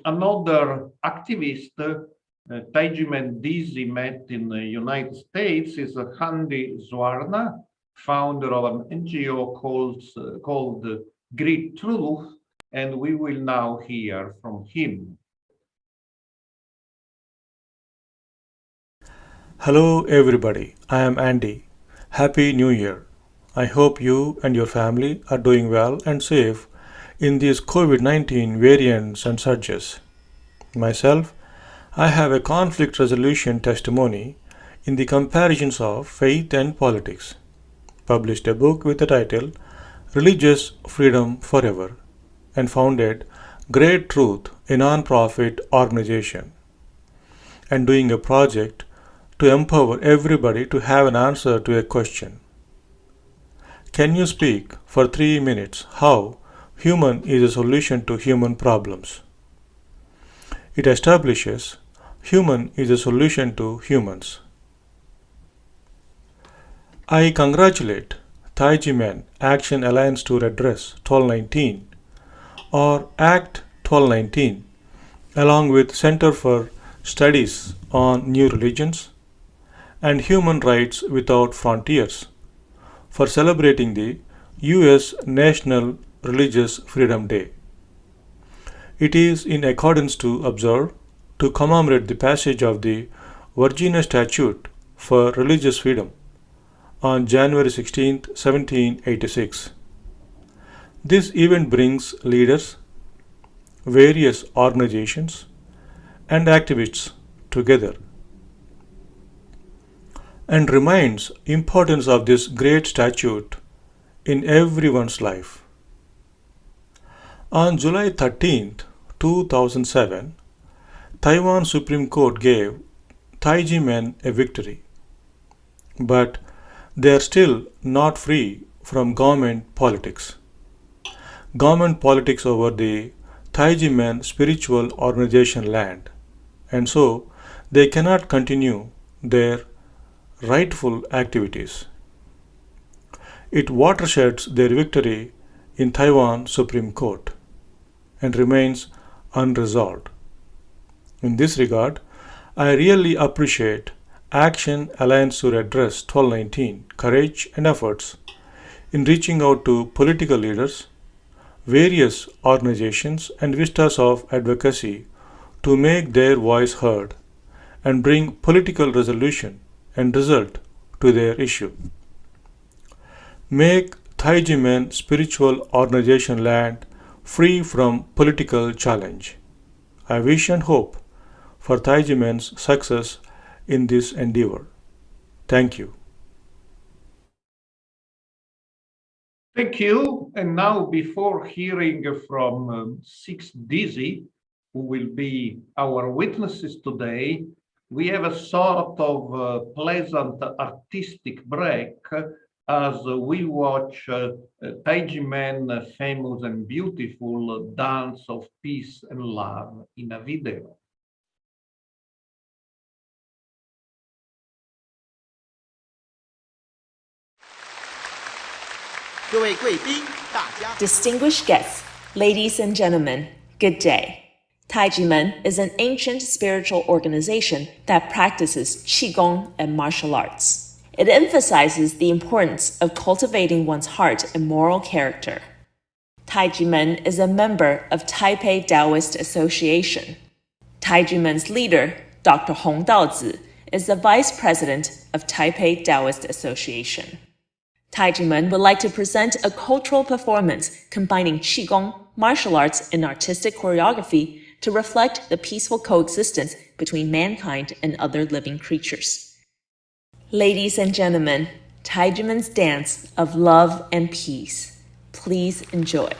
S1: another activist, Tai Ji Men Dizi, met in the United States is Handi Zwarna, founder of an NGO called Great Truth, and we will now hear from him.
S22: Hello everybody, I am Andy. Happy New Year. I hope you and your family are doing well and safe in these COVID-19 variants and surges. Myself, I have a conflict resolution testimony in the comparisons of faith and politics. Published a book with the title Religious Freedom Forever and founded Great Truth, a non-profit organization, and doing a project to empower everybody to have an answer to a question. Can you speak for 3 minutes how human is a solution to human problems? It establishes human is a solution to humans. I congratulate Tai Ji Men Action Alliance to Redress 1219 or Act 1219 along with Center for Studies on New Religions and Human Rights Without Frontiers for celebrating the U.S. National Religious Freedom Day. It is in accordance to observe to commemorate the passage of the Virginia Statute for Religious Freedom on January 16, 1786. This event brings leaders, various organizations, and activists together and reminds importance of this great statute in everyone's life. On July 13, 2007, Taiwan Supreme Court gave Tai Ji Men a victory, but they are still not free from government politics. Government politics over the Tai Ji Men spiritual organization land, and so they cannot continue their rightful activities. It watersheds their victory in Taiwan Supreme Court and remains unresolved. In this regard, I really appreciate Action Alliance to Redress 1219 courage and efforts in reaching out to political leaders, various organizations, and vistas of advocacy to make their voice heard and bring political resolution and result to their issue. Make Tai Ji Men spiritual organization land free from political challenge. I wish and hope for Tai Ji Men's success in this endeavor. Thank you.
S1: Thank you. And now, before hearing from 6 dizi, who will be our witnesses today, we have a sort of pleasant artistic break as we watch Tai Ji Men famous and beautiful dance of peace and love in a video.
S5: Distinguished guests, ladies and gentlemen, good day. Tai Ji Men is an ancient spiritual organization that practices Qigong and martial arts. It emphasizes the importance of cultivating one's heart and moral character. Tai Ji Men is a member of Taipei Taoist Association. Tai Ji Men's leader, Dr. Hong Daozi, is the vice president of Taipei Taoist Association. Tai Ji Men would like to present a cultural performance combining Qigong, martial arts, and artistic choreography to reflect the peaceful coexistence between mankind and other living creatures. Ladies and gentlemen, Tai Ji Men's dance of love and peace. Please enjoy.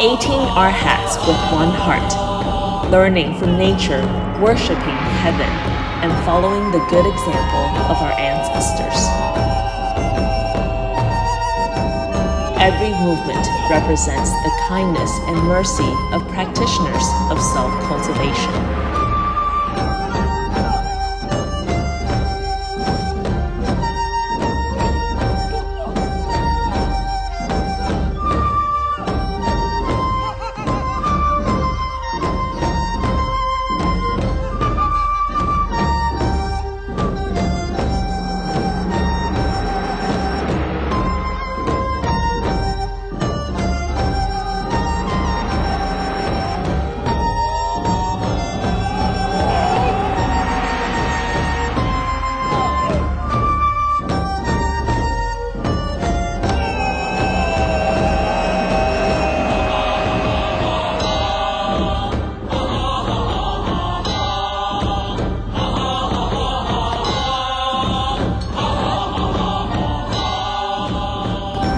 S5: 18 arhats with one heart, learning from nature, worshipping heaven, and following the good example of our ancestors. Every movement represents the kindness and mercy of practitioners of self-cultivation.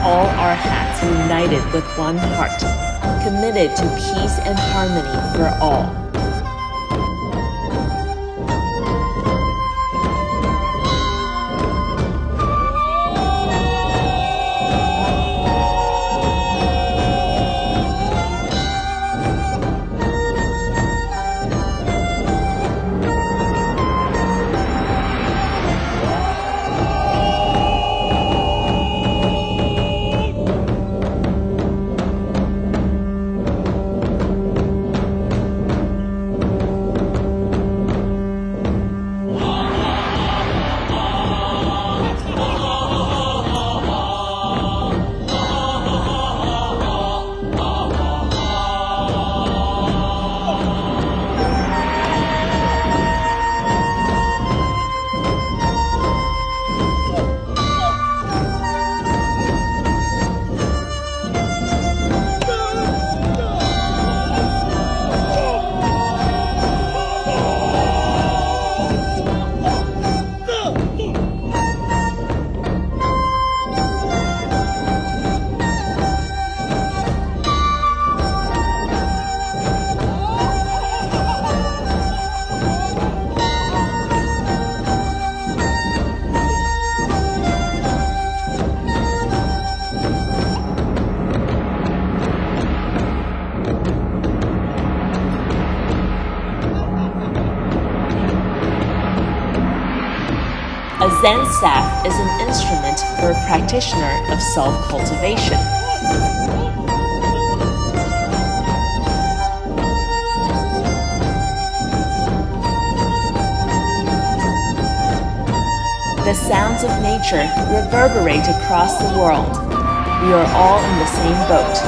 S5: All arhats united with one heart, committed to peace and harmony for all. A Zen staff is an instrument for a practitioner of self-cultivation. The sounds of nature reverberate across the world. We are all in the same boat,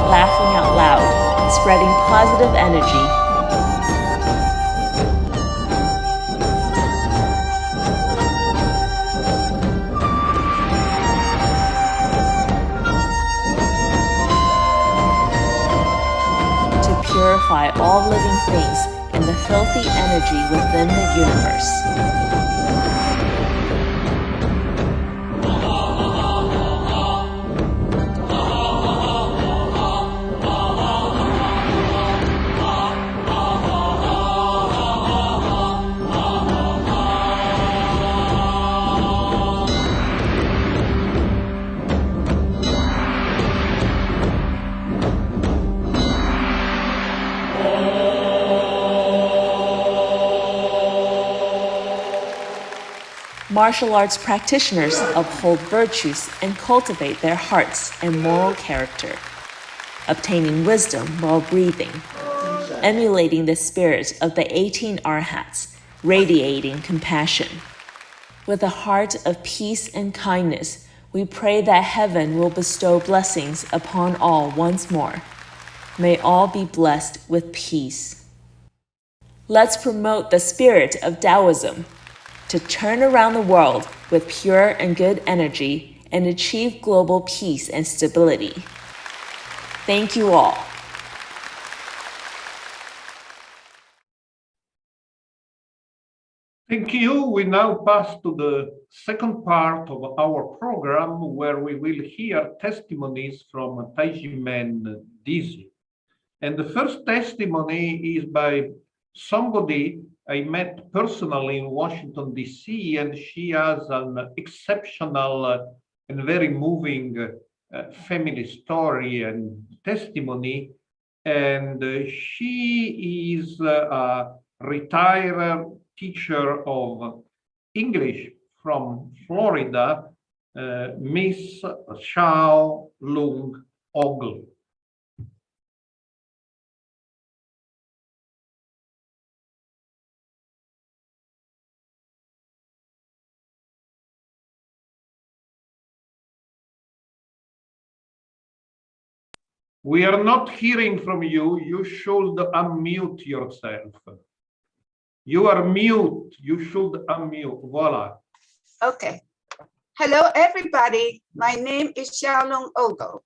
S5: laughing out loud, spreading positive energy. Purify all living things and the filthy energy within the universe. Martial arts practitioners uphold virtues and cultivate their hearts and moral character, obtaining wisdom while breathing, emulating the spirit of the 18 arhats, radiating compassion. With a heart of peace and kindness, we pray that heaven will bestow blessings upon all once more. May all be blessed with peace. Let's promote the spirit of Taoism to turn around the world with pure and good energy and achieve global peace and stability. Thank you all.
S1: Thank you. you. We now pass to the second part of our program, where we will hear testimonies from Tai Ji Men Dizi. And the first testimony is by somebody I met personally in Washington, D.C., and she has an exceptional and very moving family story and testimony. And she is a retired teacher of English from Florida, Miss Xiao Lung Ogle. We are not hearing from you. You should unmute yourself. You are mute. You should unmute. Voila.
S6: Okay. Hello, everybody. My name is Xiaolong Ogo.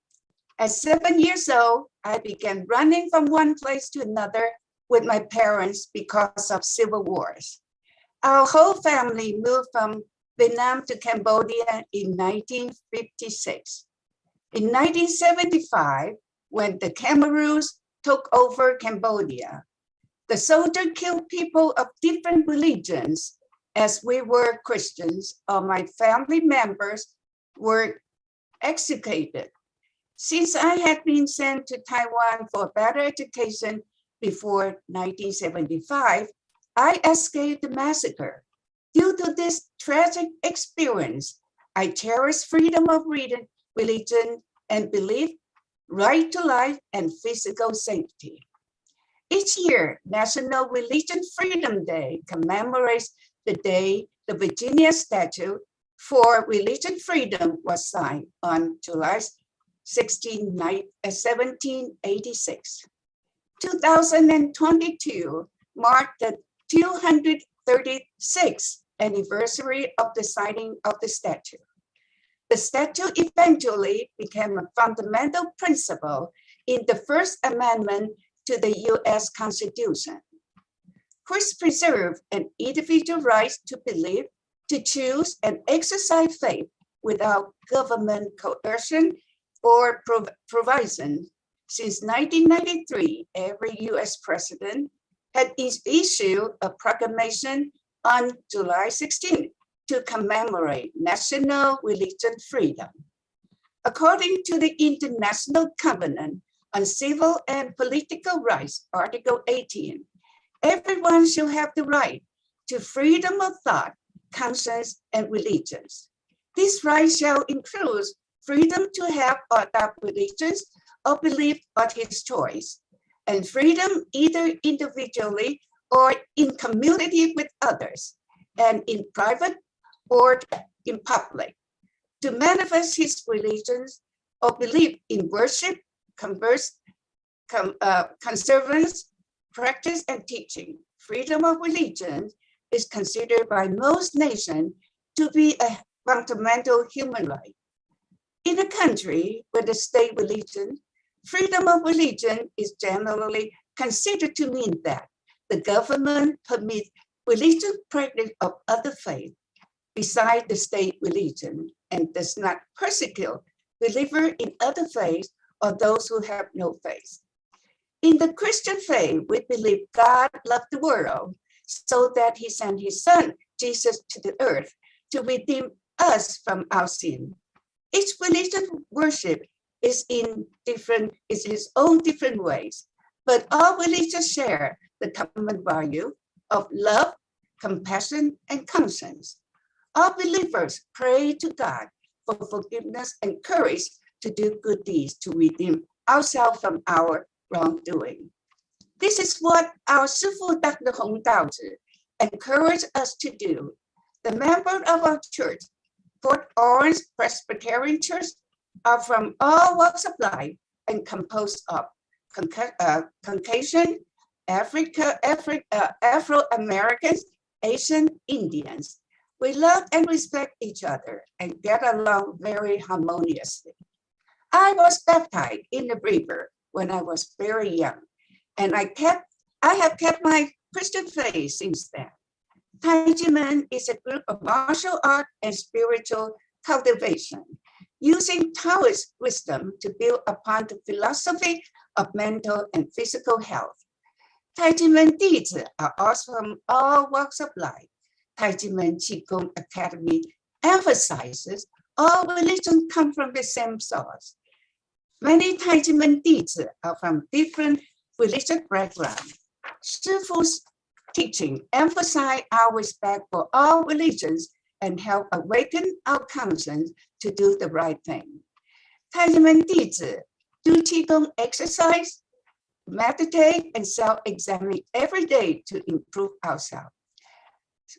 S6: At 7 years old, I began running from one place to another with my parents because of civil wars. Our whole family moved from Vietnam to Cambodia in 1956. In 1975, when the Cameroons took over Cambodia, the soldier killed people of different religions. As we were Christians, all my family members were executed. Since I had been sent to Taiwan for better education before 1975, I escaped the massacre. Due to this tragic experience, I cherish freedom of religion and belief, right to life, and physical safety. Each year, National Religion Freedom Day commemorates the day the Virginia Statute for Religion Freedom was signed on July 16, 1786. 2022 marked the 236th anniversary of the signing of the statute. The statute eventually became a fundamental principle in the First Amendment to the U.S. Constitution, which preserved an individual right to believe, to choose, and exercise faith without government coercion or provision. Since 1993, every U.S. president had issued a proclamation on July 16 to commemorate National Religion Freedom. According to the International Covenant on Civil and Political Rights, Article 18, everyone shall have the right to freedom of thought, conscience, and religions. This right shall include freedom to have or adopt religions or belief of his choice, and freedom either individually or in community with others, and in private or in public, to manifest his religions or belief in worship, conservance, practice, and teaching. Freedom of religion is considered by most nations to be a fundamental human right. In a country with a state religion, freedom of religion is generally considered to mean that the government permits religious practice of other faiths besides the state religion and does not persecute believers in other faiths or those who have no faith. In the Christian faith, we believe God loved the world so that he sent his son, Jesus, to the earth to redeem us from our sin. Each religious worship is in its own different ways, but all religions share the common value of love, compassion, and conscience. All believers pray to God for forgiveness and courage to do good deeds to redeem ourselves from our wrongdoing. This is what our shifu Dr. Hong Daozi encouraged us to do. The members of our church, Port Orange Presbyterian Church, are from all walks of life and composed of Caucasian, Afro-Americans, Asian, Indians. We love and respect each other and get along very harmoniously. I was baptized in the river when I was very young, and I have kept my Christian faith since then. Tai Ji Men is a group of martial art and spiritual cultivation, using Taoist wisdom to build upon the philosophy of mental and physical health. Tai Ji Men dizi are also from all walks of life. Tai Ji Men Qigong Academy emphasizes all religions come from the same source. Many Tai Ji Men dizi are from different religious backgrounds. Shifu's teaching emphasize our respect for all religions and help awaken our conscience to do the right thing. Tai Ji Men dizi do Qigong exercise, meditate, and self-examine every day to improve ourselves.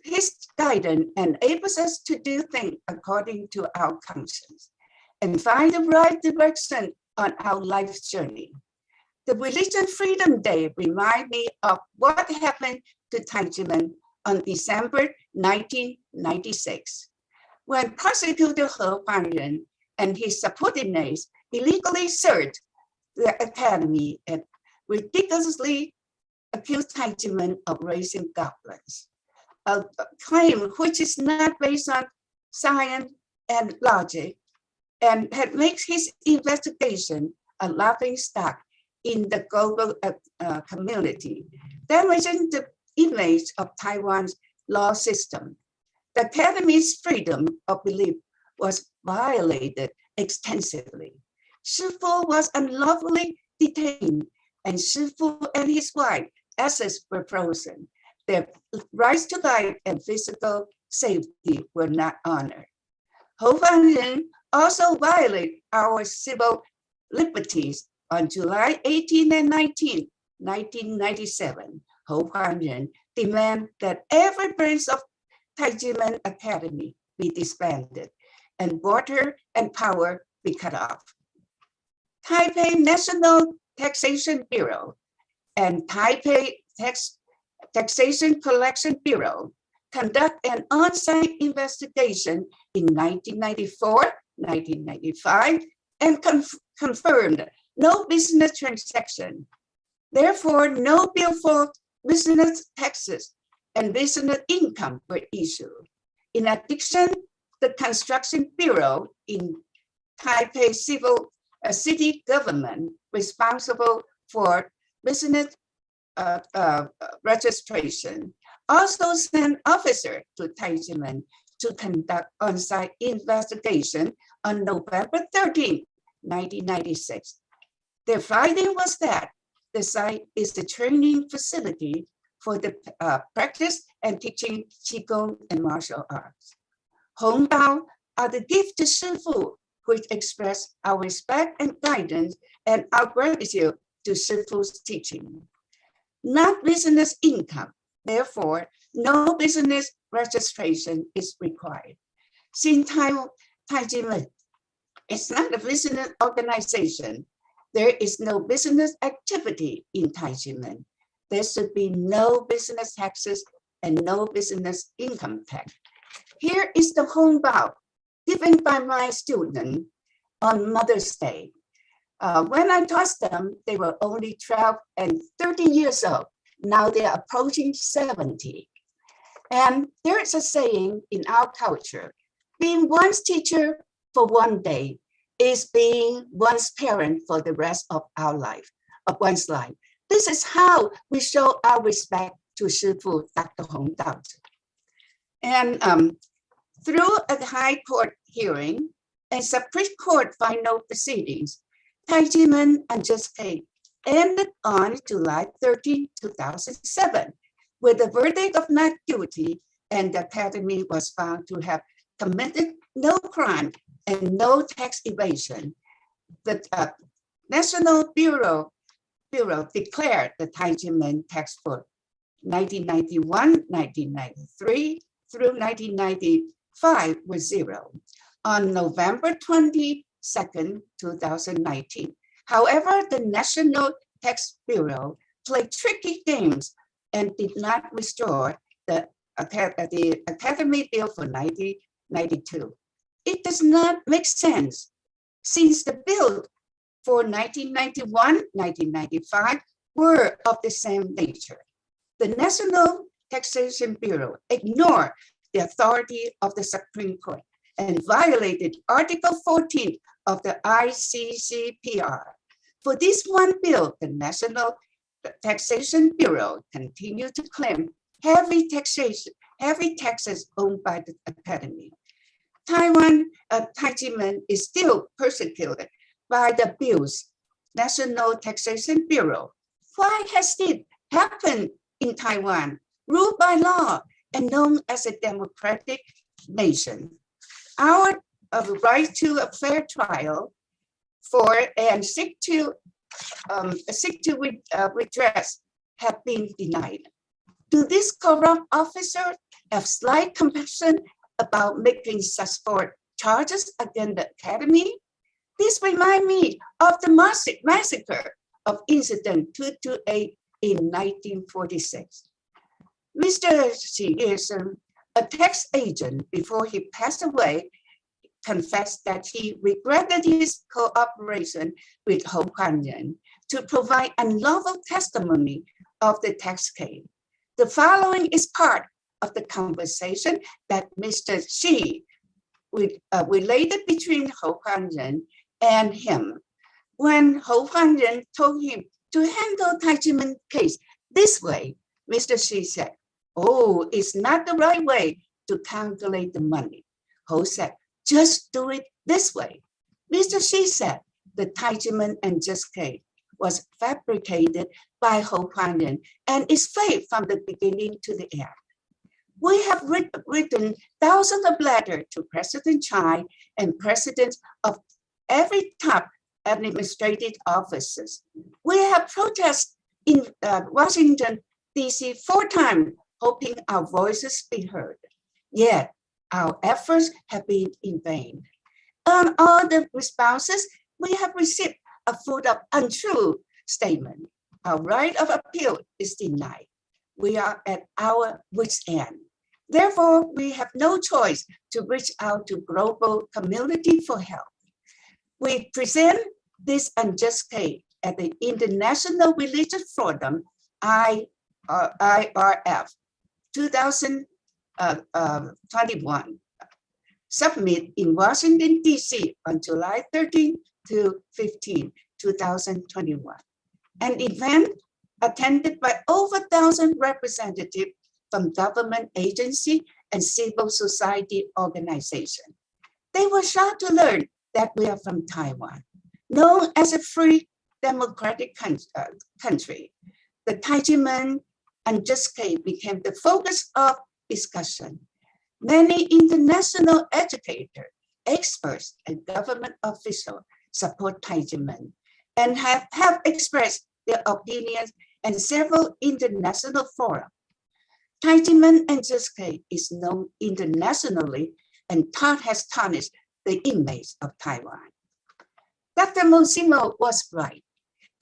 S6: His guidance enables us to do things according to our conscience and find the right direction on our life's journey. The Religion Freedom Day reminds me of what happened to Tai Ji Men on December 1996, when prosecutor He Huanren and his subordinates illegally searched the academy and ridiculously accused Tai Ji Men of raising goblins, a claim which is not based on science and logic, and had makes his investigation a laughingstock in the global community, damaging the image of Taiwan's law system. The Academy's freedom of belief was violated extensively. Shifu was unlawfully detained, and Shifu and his wife, assets were frozen. Their rights to life and physical safety were not honored. He Huanren also violated our civil liberties. On July 18 and 19, 1997, He Huanren demanded that every branch of Tai Ji Men Academy be disbanded and water and power be cut off. Taipei National Taxation Bureau and Taipei Taxation Collection Bureau conduct an on-site investigation in 1994, 1995, and confirmed no business transaction. Therefore, no bill for business taxes and business income were issued. In addition, the Construction Bureau in Taipei city government responsible for business registration also sent officers to Tai Ji Men to conduct on-site investigation on November 13, 1996. Their finding was that the site is the training facility for the practice and teaching Qigong and martial arts. Hongbao are the gift to Shifu, which express our respect and guidance and our gratitude to Shifu's teaching. Not business income, therefore, no business registration is required. Since Tai Ji Men is not a business organization, there is no business activity in Tai Ji Men. There should be no business taxes and no business income tax. Here is the hongbao given by my student on Mother's Day. When I taught them, they were only 12 and 13 years old. Now they are approaching 70. And there is a saying in our culture, being one's teacher for one day is being one's parent for the rest of our life, of one's life. This is how we show our respect to Shifu Dr. Hong Daozi. And through a high court hearing and Supreme Court final proceedings, Tai Ji Men unjustified ended on July 13, 2007, with a verdict of not guilty, and the Academy was found to have committed no crime and no tax evasion. The National Bureau declared the Tai Ji Men tax for 1991, 1993 through 1995 was zero. On November 22nd, 2019. However, the National Tax Bureau played tricky games and did not restore the Academy Bill for 1992. It does not make sense since the bill for 1991, 1995 were of the same nature. The National Taxation Bureau ignored the authority of the Supreme Court and violated Article 14 of the ICCPR. For this one bill, the National Taxation Bureau continued to claim heavy taxes owned by the Academy. Tai Ji Men is still persecuted by the bill's National Taxation Bureau. Why has it happened in Taiwan, ruled by law and known as a democratic nation? Our right to a fair trial and seek to redress have been denied. Do these corrupt officers have slight compassion about making such charges against the Academy? This reminds me of the massacre of Incident 228 in 1946. Mr. Xi is a tax agent. Before he passed away, confessed that he regretted his cooperation with Hou Huanren to provide unlawful testimony of the tax case. The following is part of the conversation that Mr. Xi related between Hou Huanren and him. When Hou Huanren told him to handle Tai Ji Men case this way, Mr. Xi said, "Oh, it's not the right way to calculate the money." Hou said, "Just do it this way." Mr. Xi said the Tai Ji Men unjust case was fabricated by Hou Huanren and is fake from the beginning to the end. We have written thousands of letters to President Chai and presidents of every top administrative offices. We have protested in Washington, D.C. 4 times, hoping our voices be heard. Yet, our efforts have been in vain. On all the responses, we have received a full of untrue statement. Our right of appeal is denied. We are at our wit's end. Therefore, we have no choice to reach out to global community for help. We present this unjust case at the International Religious Forum, IRF, 2021, submit in Washington, D.C. on July 13 to 15, 2021. An event attended by over 1,000 representatives from government agency and civil society organization. They were shocked to learn that we are from Taiwan, known as a free democratic country. The Tai Ji Men unjust case became the focus of discussion. Many international educators, experts, and government officials support Tai Ji Men and have expressed their opinions in several international forums. Tai Ji Men unjust case is known internationally and has tarnished the image of Taiwan. Dr. Mosimo was right.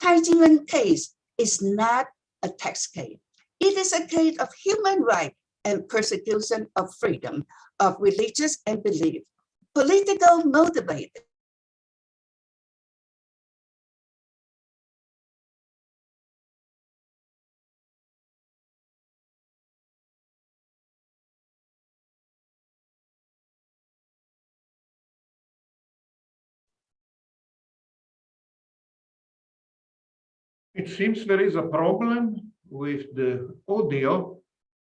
S6: Tai Ji Men case is not a tax case. It is a case of human rights and persecution of freedom of religious and belief, political motivated.
S1: It seems there is a problem with the audio,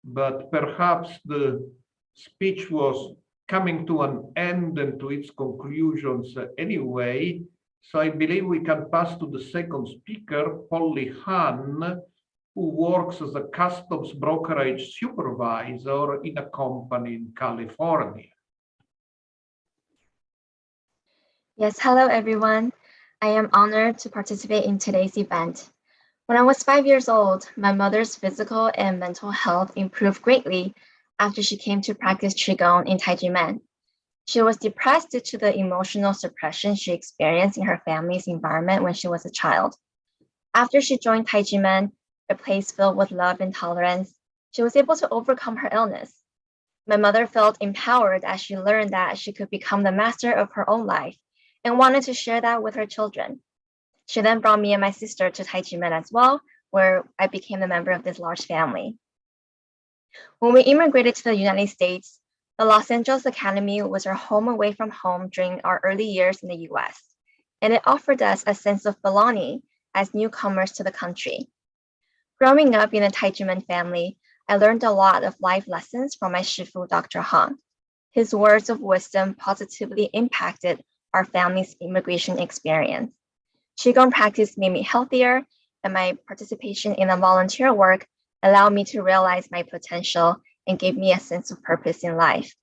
S1: but perhaps the speech was coming to an end and to its conclusions anyway. So I believe we can pass to the second speaker, Polly Han, who works as a customs brokerage supervisor in a company in California.
S7: Yes, hello everyone. I am honored to participate in today's event. When I was 5 years old, my mother's physical and mental health improved greatly after she came to practice Qigong in Tai Ji Men. She was depressed due to the emotional suppression she experienced in her family's environment when she was a child. After she joined Tai Ji Men, a place filled with love and tolerance, she was able to overcome her illness. My mother felt empowered as she learned that she could become the master of her own life and wanted to share that with her children. She then brought me and my sister to Tai Ji Men as well, where I became a member of this large family. When we immigrated to the United States, the Los Angeles Academy was our home away from home during our early years in the US, and it offered us a sense of belonging as newcomers to the country. Growing up in the Tai Ji Men family, I learned a lot of life lessons from my shifu, Dr. Hong. His words of wisdom positively impacted our family's immigration experience. Qigong practice made me healthier, and my participation in the volunteer work allowed me to realize my potential and gave me a sense of purpose in life.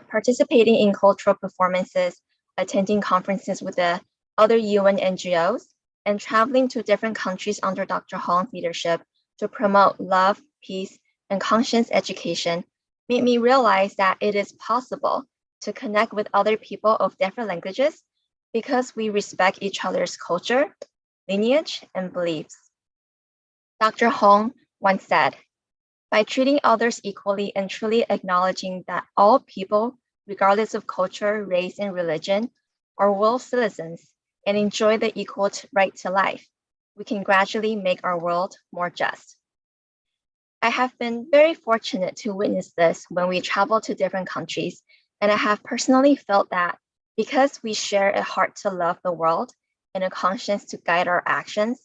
S7: Participating in cultural performances, attending conferences with the other UN NGOs, and traveling to different countries under Dr. Hong's leadership to promote love, peace, and conscience education made me realize that it is possible to connect with other people of different languages because we respect each other's culture, lineage, and beliefs. Dr. Hong once said, by treating others equally and truly acknowledging that all people, regardless of culture, race, and religion, are world citizens and enjoy the equal right to life, we can gradually make our world more just. I have been very fortunate to witness this when we travel to different countries, and I have personally felt that because we share a heart to love the world and a conscience to guide our actions,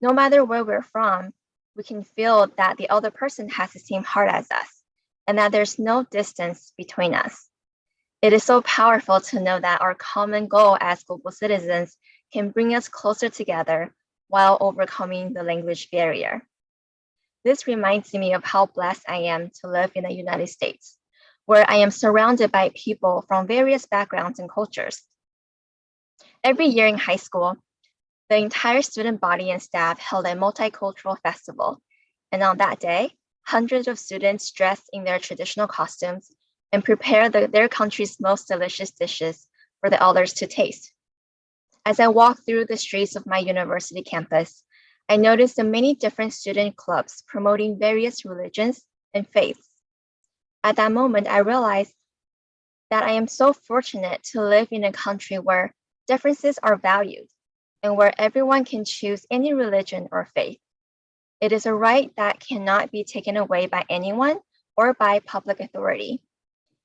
S7: no matter where we're from, we can feel that the other person has the same heart as us and that there's no distance between us. It is so powerful to know that our common goal as global citizens can bring us closer together while overcoming the language barrier. This reminds me of how blessed I am to live in the United States, where I am surrounded by people from various backgrounds and cultures. Every year in high school, the entire student body and staff held a multicultural festival, and on that day, hundreds of students dressed in their traditional costumes and prepare their country's most delicious dishes for the others to taste. As I walked through the streets of my university campus, I noticed the many different student clubs promoting various religions and faiths. At that moment, I realized that I am so fortunate to live in a country where differences are valued and where everyone can choose any religion or faith. It is a right that cannot be taken away by anyone or by public authority.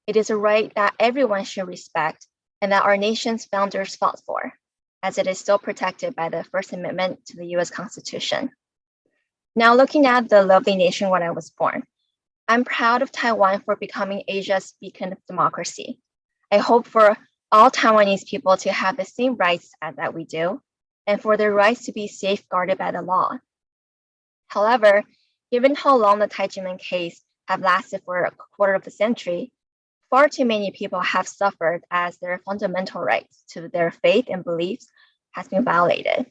S7: It is a right that everyone should respect and that our nation's founders fought for, as it is still protected by the First Amendment to the US Constitution. Now, looking at the lovely nation where I was born, I'm proud of Taiwan for becoming Asia's beacon of democracy. I hope for all Taiwanese people to have the same rights that we do, and for their rights to be safeguarded by the law. However, given how long the Tai Ji Men case have lasted for a quarter of a century, far too many people have suffered as their fundamental rights to their faith and beliefs has been violated.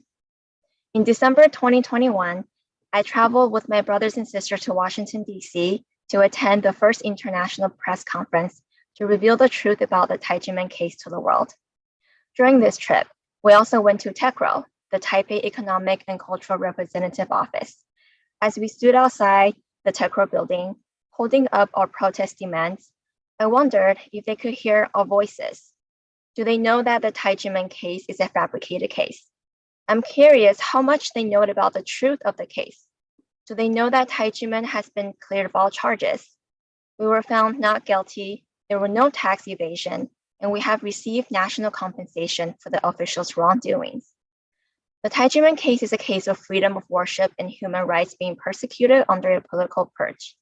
S7: In December 2021, I traveled with my brothers and sisters to Washington, D.C. to attend the first international press conference to reveal the truth about the Tai Ji Men case to the world. During this trip, we also went to TECRO, the Taipei Economic and Cultural Representative Office. As we stood outside the TECRO building, holding up our protest demands, I wondered if they could hear our voices. Do they know that the Tai Ji Men case is a fabricated case? I'm curious how much they know about the truth of the case. Do they know that Tai Ji Men has been cleared of all charges? We were found not guilty, there were no tax evasion, and we have received national compensation for the officials' wrongdoings. The Tai Ji Men case is a case of freedom of worship and human rights being persecuted under a political purge.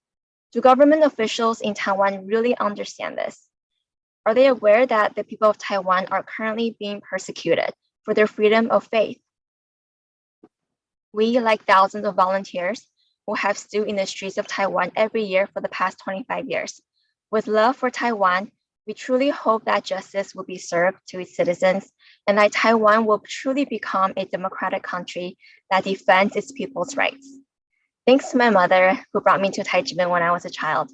S7: Do government officials in Taiwan really understand this? Are they aware that the people of Taiwan are currently being persecuted for their freedom of faith? We, like thousands of volunteers who have stood in the streets of Taiwan every year for the past 25 years, with love for Taiwan, we truly hope that justice will be served to its citizens and that Taiwan will truly become a democratic country that defends its people's rights. Thanks to my mother, who brought me to Tai Ji Men when I was a child,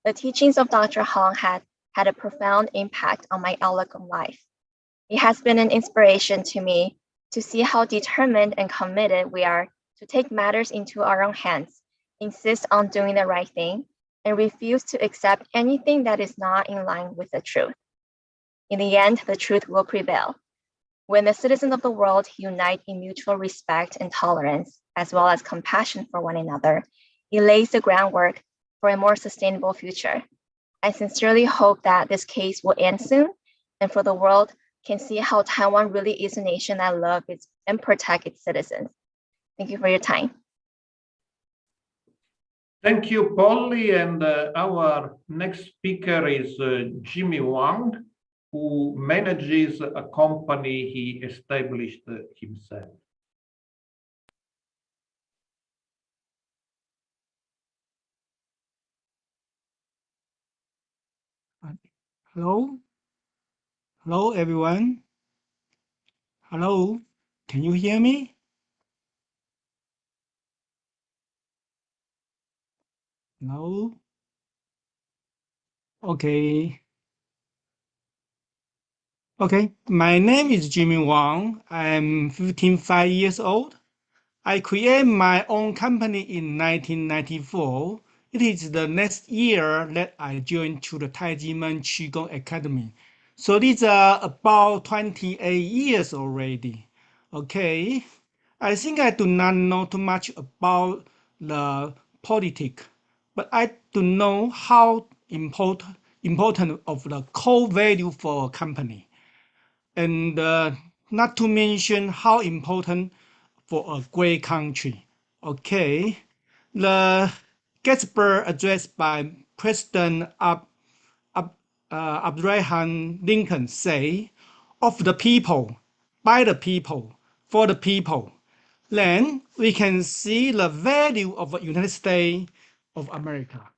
S7: the teachings of Dr. Hong had a profound impact on my outlook on life. It has been an inspiration to me to see how determined and committed we are to take matters into our own hands, insist on doing the right thing, and refuse to accept anything that is not in line with the truth. In the end, the truth will prevail. When the citizens of the world unite in mutual respect and tolerance, as well as compassion for one another, it lays the groundwork for a more sustainable future. I sincerely hope that this case will end soon and for the world can see how Taiwan really is a nation that loves its and protects its citizens. Thank you for your time.
S1: Thank you, Polly. And our next speaker is Jimmy Wang, who manages a company he established himself.
S8: Hello? Hello, everyone. Hello? Can you hear me? Hello? Okay. Okay, my name is Jimmy Wang. I'm 55 years old. I created my own company in 1994. It is the next year that I joined to the Tai Ji Men Qigong Academy. So these are about 28 years already. Okay, I think I do not know too much about the politics, but I do know how important of the core value for a company, and not to mention how important for a great country. Okay, the Gettysburg Address by President Abraham Lincoln say, "Of the people, by the people, for the people." Then we can see the value of the United States of America.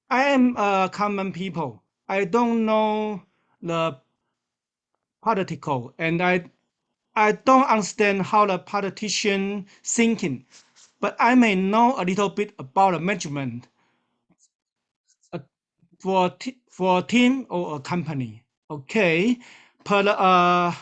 S8: I am a common people. I don't know the political, and I don't understand how the politician thinking, but I may know a little bit about the management for a team or a company. Okay, per the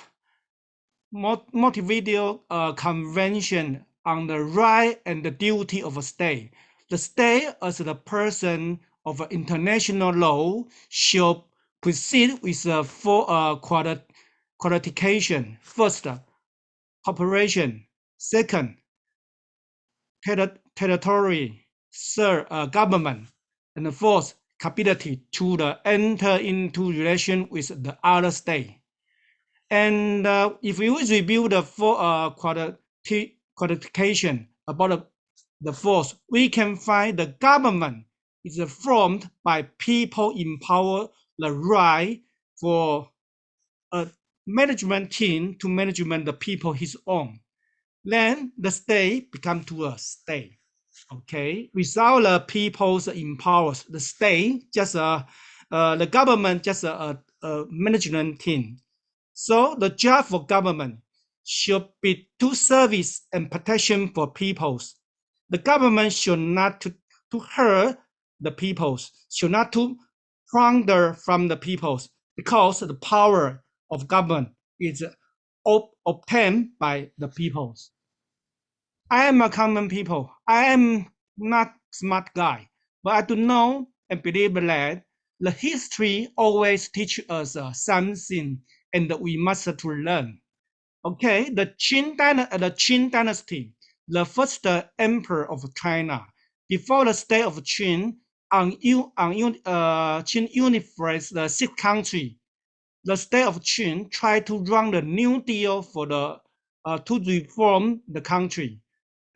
S8: Montevideo Convention on the right and the duty of a state. The state, as the person of international law, should proceed with the four qualification. First, cooperation. Second, territory. Third, government. And the fourth, capability to enter into relation with the other state. And if we review the four qualification about the fourth, we can find the government is formed by people in power, the right for a management team to management the people his own. Then the state become to a state. Okay, without the people's in power, the state just the government just a management team. So the job for government should be to service and protection for peoples. The government should not to hurt the peoples, should not to plunder from the peoples, because the power of government is obtained by the peoples. I am a common people. I am not smart guy, but I do know and believe that the history always teach us something, and we must to learn. Okay, the Qin dynasty, the first emperor of China, before the state of Qin, Qin unified the six country. The state of Qin tried to run the New Deal for the to reform the country.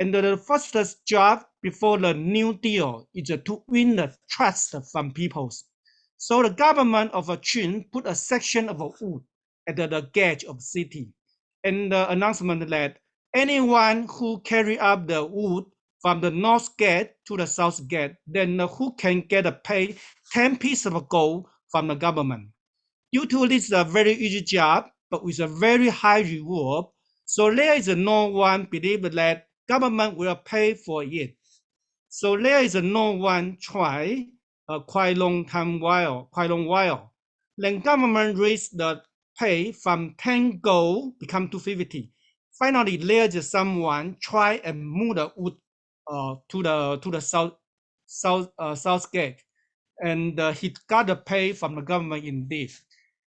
S8: And the first job before the New Deal is to win the trust from people. So the government of Qin put a section of wood at the gate of the city, and the announcement that anyone who carry up the wood from the north gate to the south gate, then who can get a pay 10 pieces of gold from the government. Due to this a very easy job, but with a very high reward, so there is no one believe that government will pay for it. So there is no one try quite long while. Then government raised the pay from 10 gold become to 50. Finally, there is someone try and move the wood to the south gate, and he got the pay from the government indeed.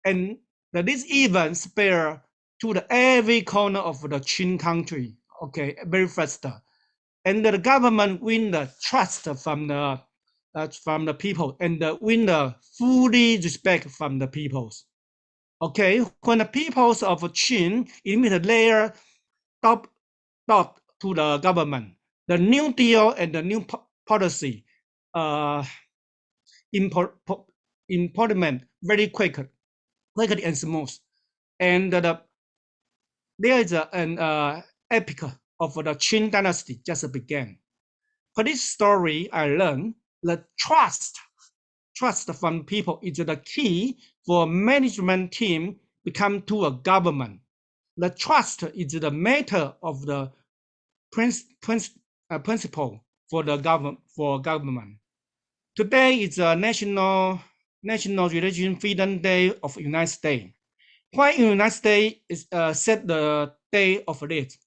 S8: And this event spread to every corner of the Qin country. Okay, very fast. And the government win the trust from the from the people and win the fully respect from the peoples. Okay, when the peoples of Qin immediate their top to the government, the New Deal and the new policy implement very quickly and smooth. And there is an epic of the Qin dynasty just began. For this story, I learned that trust from people is the key for management team become to a government. The trust is the matter of the principle for the government. Today is a National Religion Freedom Day of the United States. Why United States is set the day of it?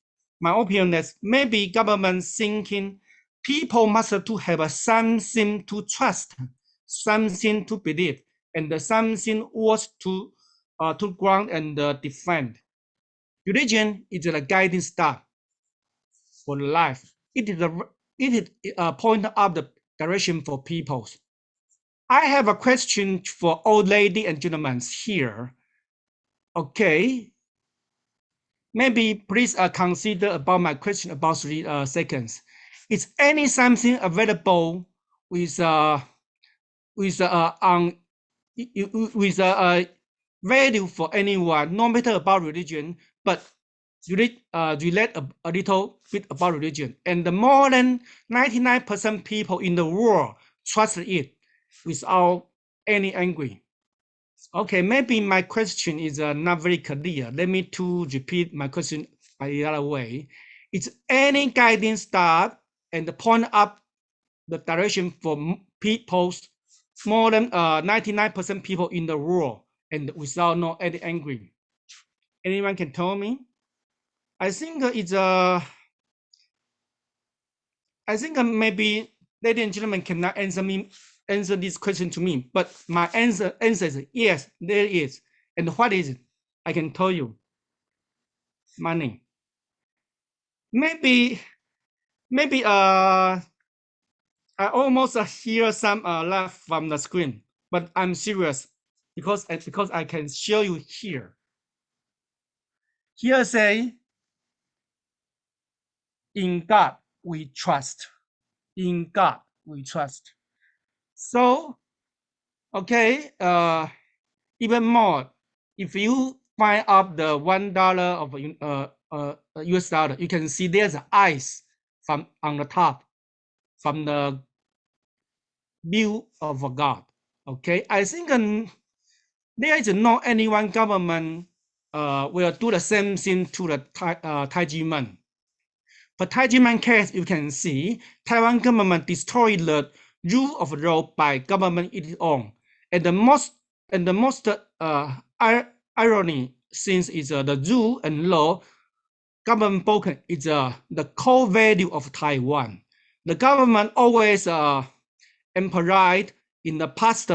S8: My opinion is maybe government thinking people must to have something to trust, something to believe, and something worth to ground and defend. Religion is the guiding star for life. It is a point of the direction for people. I have a question for old lady and gentlemen here. Okay, maybe please consider about my question about 3 seconds. Is any something available with value for anyone, no matter about religion, but relate a little bit about religion, and the more than 99% people in the world trust it without any angry. Okay, maybe my question is not very clear. Let me to repeat my question by the other way. Is any guiding star and point up the direction for people, more than 99% people in the world, and without no any angry? Anyone can tell me? I think it's I think maybe ladies and gentlemen cannot answer this question to me, but my answer is yes, there is. And what is it? I can tell you. Money. Maybe I almost hear some laugh from the screen, but I'm serious because I can show you here. Here say, in God we trust. In God we trust. So, okay, even more, if you find out the $1 of US dollar, you can see there's eyes from on the top, from the view of God. Okay, I think there is no anyone government will do the same thing to the Tai Ji Men. But Tai Ji Men case, you can see Taiwan government destroyed the rule of law by government its own, and the most irony since is the rule and law government broken is the core value of Taiwan. The government always emphasized in the past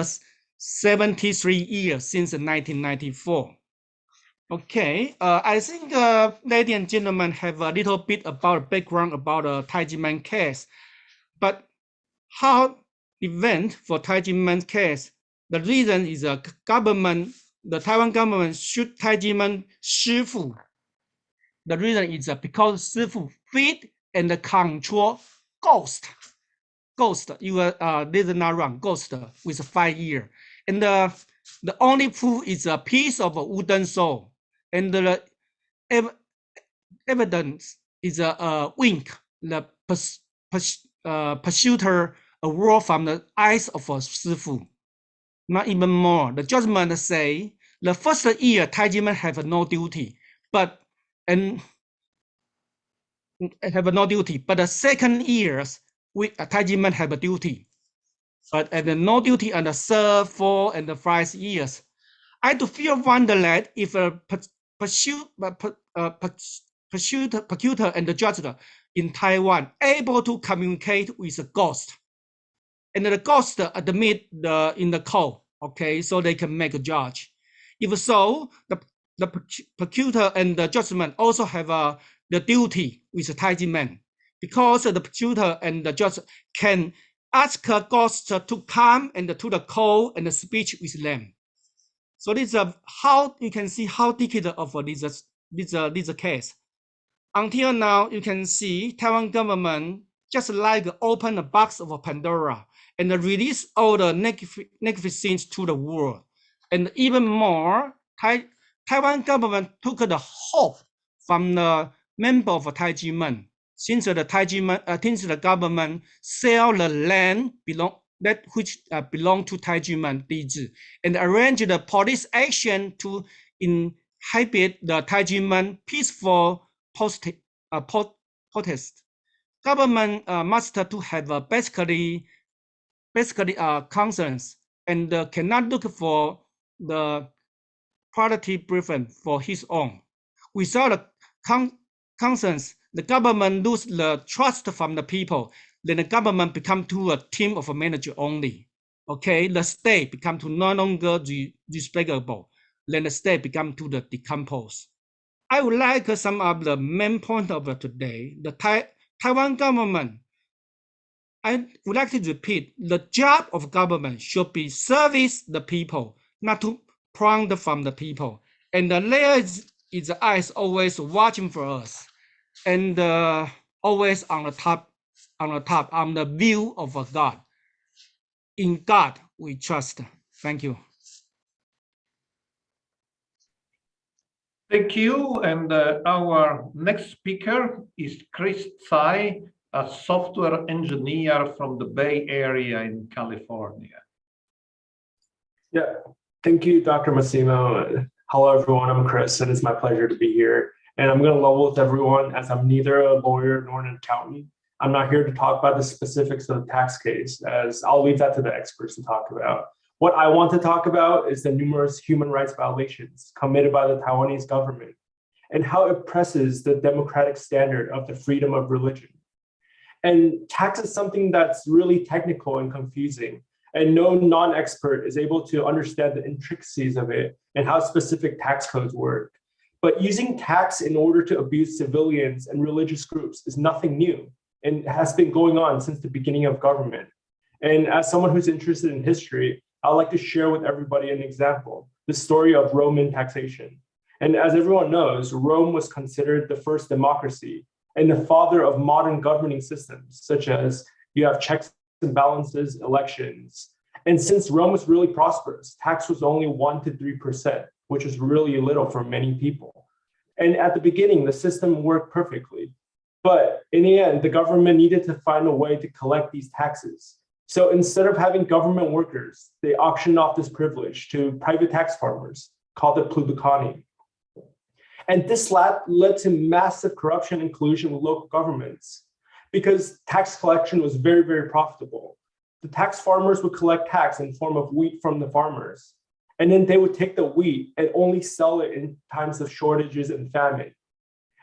S8: 73 years since 1994. Okay, I think ladies and gentlemen have a little bit about background about the Tai Ji Men case, but how event for Tai Ji Men case, the reason is the Taiwan government shoot Tai Ji Men shifu. The reason is because shifu feed and control ghost, you this is not wrong, ghost with 5 years. And the only proof is a piece of a wooden soul. And the evidence is a wink, the pursuer a word from the eyes of a shifu. Not even more. The judgment say the first year Tai Ji Men have no duty, but the second years Tai Ji Men have a duty, but no duty on the third, fourth, and the 5 years. I do feel wonder that if a prosecutor and the judge in Taiwan able to communicate with a ghost, and the ghost admit in the court, okay, so they can make a judge. If so, the prosecutor and the judgment also have the duty with the Tai Ji Men, because the prosecutor and the judge can ask ghosts to come and to the call and the speech with them. So this is how you can see how difficult of this case. Until now, you can see Taiwan government just like open a box of Pandora and release all the negative things to the world. And even more, Taiwan government took the hope from the member of Tai Ji Men. Since the Tai Ji Men, since the government sell the land which belong to Tai Ji Men dizi, and arrange the police action to inhibit the Tai Ji Men peaceful protest. Government must to have basically concerns and cannot look for the quality preference for his own. Without the concerns, the government lose the trust from the people. Then the government become to a team of a manager only. Okay, the state become to no longer respectable. Then the state become to the decompose. I would like some of the main point of today. The Taiwan government, I would like to repeat, the job of government should be service the people, not to plunder from the people. And there is the eyes always watching for us, and always on the view of God. In God we trust. Thank you.
S1: Thank you. And our next speaker is Chris Tsai, a software engineer from the Bay Area in California.
S9: Yeah, thank you, Dr. Massimo. Hello, everyone. I'm Chris, and it's my pleasure to be here. And I'm going to level with everyone, as I'm neither a lawyer nor an accountant. I'm not here to talk about the specifics of the tax case, as I'll leave that to the experts to talk about. What I want to talk about is the numerous human rights violations committed by the Taiwanese government and how it presses the democratic standard of the freedom of religion. And tax is something that's really technical and confusing, and no non-expert is able to understand the intricacies of it and how specific tax codes work. But using tax in order to abuse civilians and religious groups is nothing new and has been going on since the beginning of government. And as someone who's interested in history, I'd like to share with everybody an example, the story of Roman taxation. And as everyone knows, Rome was considered the first democracy and the father of modern governing systems, such as you have checks and balances, elections. And since Rome was really prosperous, tax was only 1 to 3%, which is really little for many people. And at the beginning, the system worked perfectly. But in the end, the government needed to find a way to collect these taxes. So instead of having government workers, they auctioned off this privilege to private tax farmers, called the plebiscite. And this led to massive corruption and collusion with local governments because tax collection was very, very profitable. The tax farmers would collect tax in form of wheat from the farmers, and then they would take the wheat and only sell it in times of shortages and famine.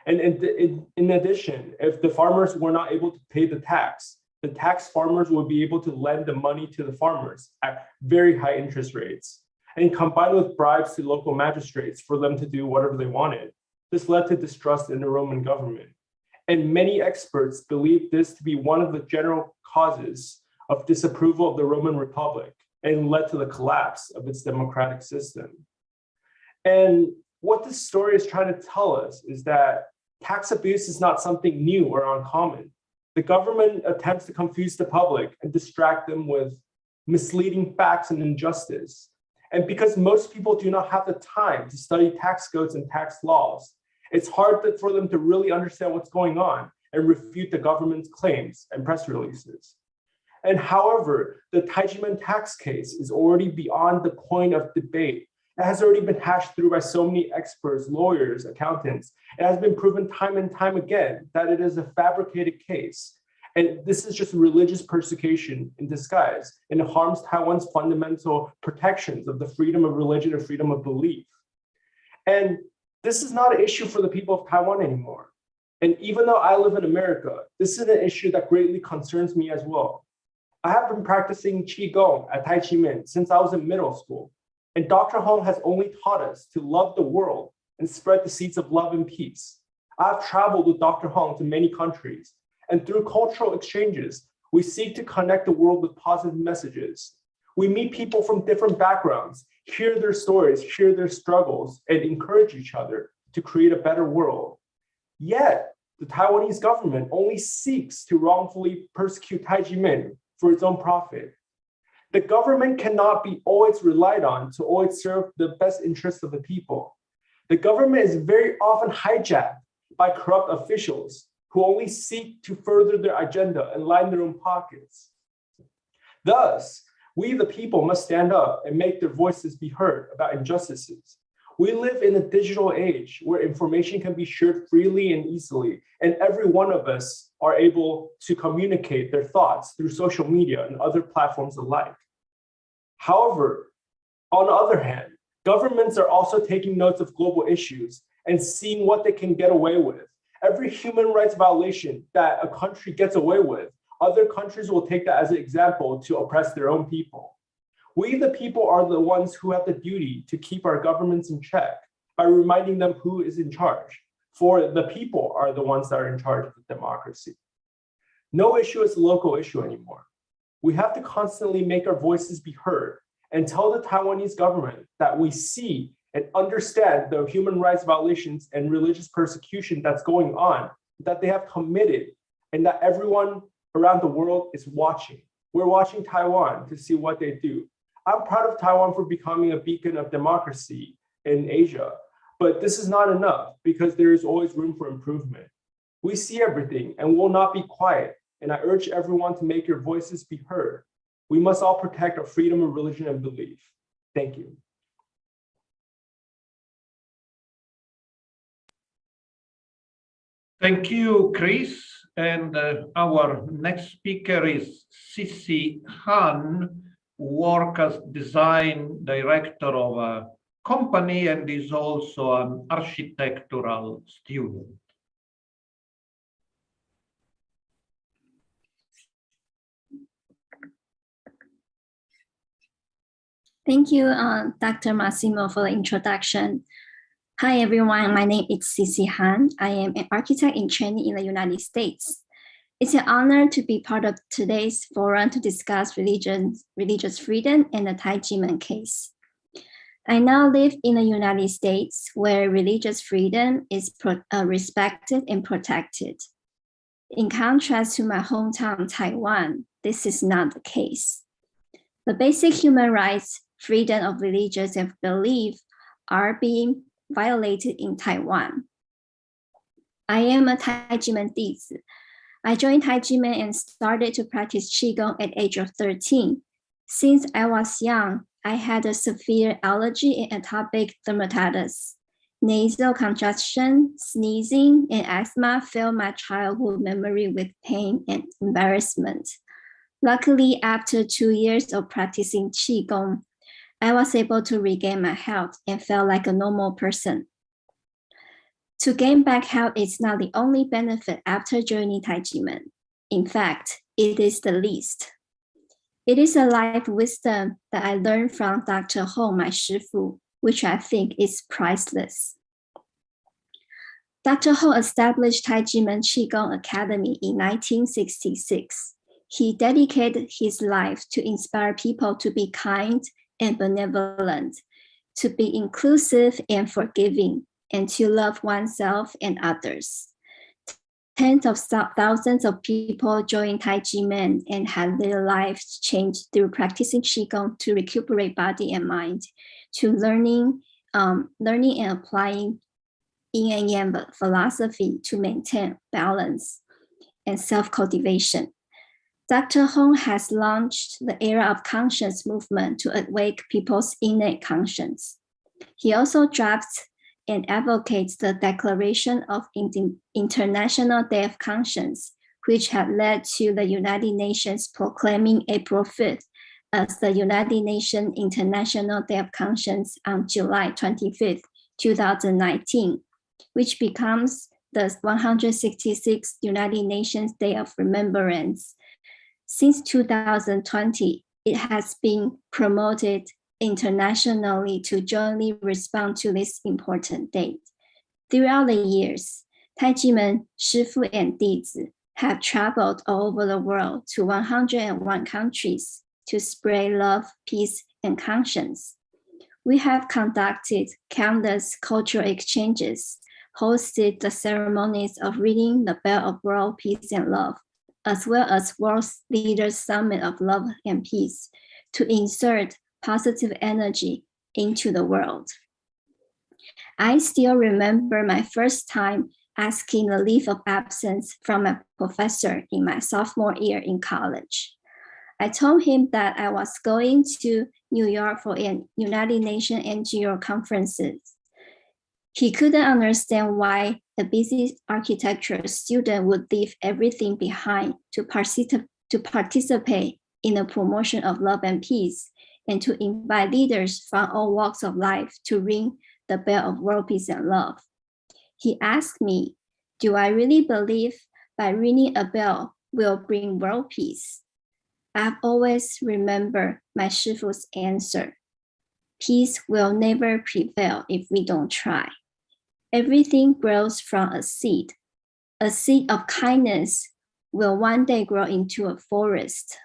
S9: And in addition, if the farmers were not able to pay the tax farmers would be able to lend the money to the farmers at very high interest rates and combined with bribes to local magistrates for them to do whatever they wanted. This led to distrust in the Roman government. And many experts believe this to be one of the general causes of disapproval of the Roman Republic and led to the collapse of its democratic system. And what this story is trying to tell us is that tax abuse is not something new or uncommon. The government attempts to confuse the public and distract them with misleading facts and injustice. And because most people do not have the time to study tax codes and tax laws, it's hard for them to really understand what's going on and refute the government's claims and press releases. And however, the Tai Ji Men tax case is already beyond the point of debate. It has already been hashed through by so many experts, lawyers, accountants. It has been proven time and time again that it is a fabricated case. And this is just religious persecution in disguise, and it harms Taiwan's fundamental protections of the freedom of religion and freedom of belief. And this is not an issue for the people of Taiwan anymore. And even though I live in America, this is an issue that greatly concerns me as well. I have been practicing Qigong at Tai Ji Men since I was in middle school. And Dr. Hong has only taught us to love the world and spread the seeds of love and peace. I've traveled with Dr. Hong to many countries, and through cultural exchanges, We seek to connect the world with positive messages. We meet people from different backgrounds, hear their stories, hear their struggles, and encourage each other to create a better world. Yet, the Taiwanese government only seeks to wrongfully persecute Tai Ji Men for its own profit. The government cannot be always relied on to always serve the best interests of the people. The government is very often hijacked by corrupt officials who only seek to further their agenda and line their own pockets. Thus, we the people must stand up and make their voices be heard about injustices. We live in a digital age where information can be shared freely and easily, and every one of us are able to communicate their thoughts through social media and other platforms alike. However, on the other hand, governments are also taking notes of global issues and seeing what they can get away with. Every human rights violation that a country gets away with, other countries will take that as an example to oppress their own people. We, the people, are the ones who have the duty to keep our governments in check by reminding them who is in charge, for the people are the ones that are in charge of the democracy. No issue is a local issue anymore. We have to constantly make our voices be heard and tell the Taiwanese government that we see and understand the human rights violations and religious persecution that's going on, that they have committed, and that everyone around the world is watching. We're watching Taiwan to see what they do. I'm proud of Taiwan for becoming a beacon of democracy in Asia, but this is not enough because there is always room for improvement. We see everything and will not be quiet, and I urge everyone to make your voices be heard. We must all protect our freedom of religion and belief. Thank you.
S1: Thank you, Chris. And our next speaker is Sisi Han, who works as design director of a company and is also an architectural student.
S10: Thank you, Dr. Massimo, for the introduction. Hi, everyone. My name is Sisi Han. I am an architect in training in the United States. It's an honor to be part of today's forum to discuss religious freedom and the Tai Ji Men case. I now live in the United States where religious freedom is respected and protected. In contrast to my hometown, Taiwan, this is not the case. The basic human rights, freedom of religious and belief are being violated in Taiwan. I am a Tai Ji Men dizi. I joined Tai Ji Men and started to practice Qigong at age of 13. Since I was young, I had a severe allergy and atopic dermatitis. Nasal congestion, sneezing, and asthma filled my childhood memory with pain and embarrassment. Luckily, after 2 years of practicing Qigong, I was able to regain my health and felt like a normal person. To gain back health is not the only benefit after joining Tai Ji Men. In fact, it is the least. It is a life wisdom that I learned from Dr. Hong, my shifu, which I think is priceless. Dr. Hong established Tai Ji Men Qigong Academy in 1966. He dedicated his life to inspire people to be kind and benevolent, to be inclusive and forgiving, and to love oneself and others. Tens of thousands of people joined Tai Ji Men and had their lives changed through practicing Qigong to recuperate body and mind, to learning and applying yin and yang philosophy to maintain balance and self-cultivation. Dr. Hong has launched the Era of Conscience movement to awake people's innate conscience. He also drafts and advocates the Declaration of International Day of Conscience, which had led to the United Nations proclaiming April 5th as the United Nations International Day of Conscience on July 25th, 2019, which becomes the 166th United Nations Day of Remembrance. Since 2020, it has been promoted internationally to jointly respond to this important date. Throughout the years, Tai Ji Men, Shifu, and Dizi have traveled all over the world to 101 countries to spread love, peace, and conscience. We have conducted countless cultural exchanges, hosted the ceremonies of ringing the bell of world peace and love, as well as World Leaders Summit of Love and Peace to insert positive energy into the world. I still remember my first time asking a leave of absence from a professor in my sophomore year in college. I told him that I was going to New York for an United Nations NGO conferences. He couldn't understand why a busy architecture student would leave everything behind to participate in the promotion of love and peace, and to invite leaders from all walks of life to ring the bell of world peace and love. He asked me, do I really believe by ringing a bell will bring world peace? I've always remembered my shifu's answer. Peace will never prevail if we don't try. Everything grows from a seed. A seed of kindness will one day grow into a forest,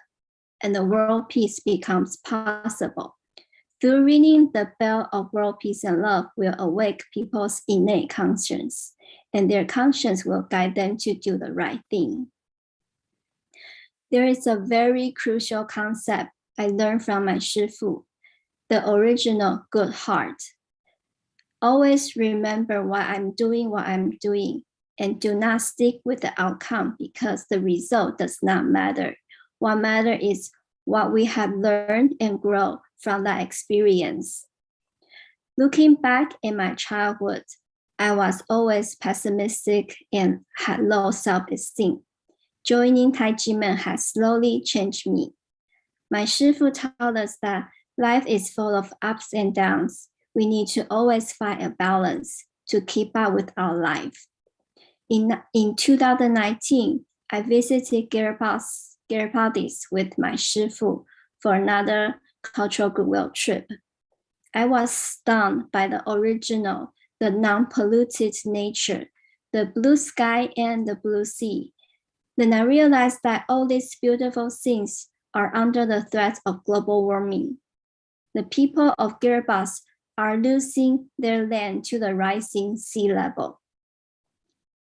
S10: and the world peace becomes possible. Through ringing the bell of world peace and love will awake people's innate conscience, and their conscience will guide them to do the right thing. There is a very crucial concept I learned from my shifu, the original good heart. Always remember why I'm doing what I'm doing, and do not stick with the outcome because the result does not matter. What matters is what we have learned and grown from that experience. Looking back in my childhood, I was always pessimistic and had low self-esteem. Joining Tai Ji Men has slowly changed me. My shifu taught us that life is full of ups and downs. We need to always find a balance to keep up with our life. In 2019, I visited Garibaldi's with my shifu for another cultural goodwill trip. I was stunned by the original, the non-polluted nature, the blue sky and the blue sea. Then I realized that all these beautiful things are under the threat of global warming. The people of Garibaldi are losing their land to the rising sea level,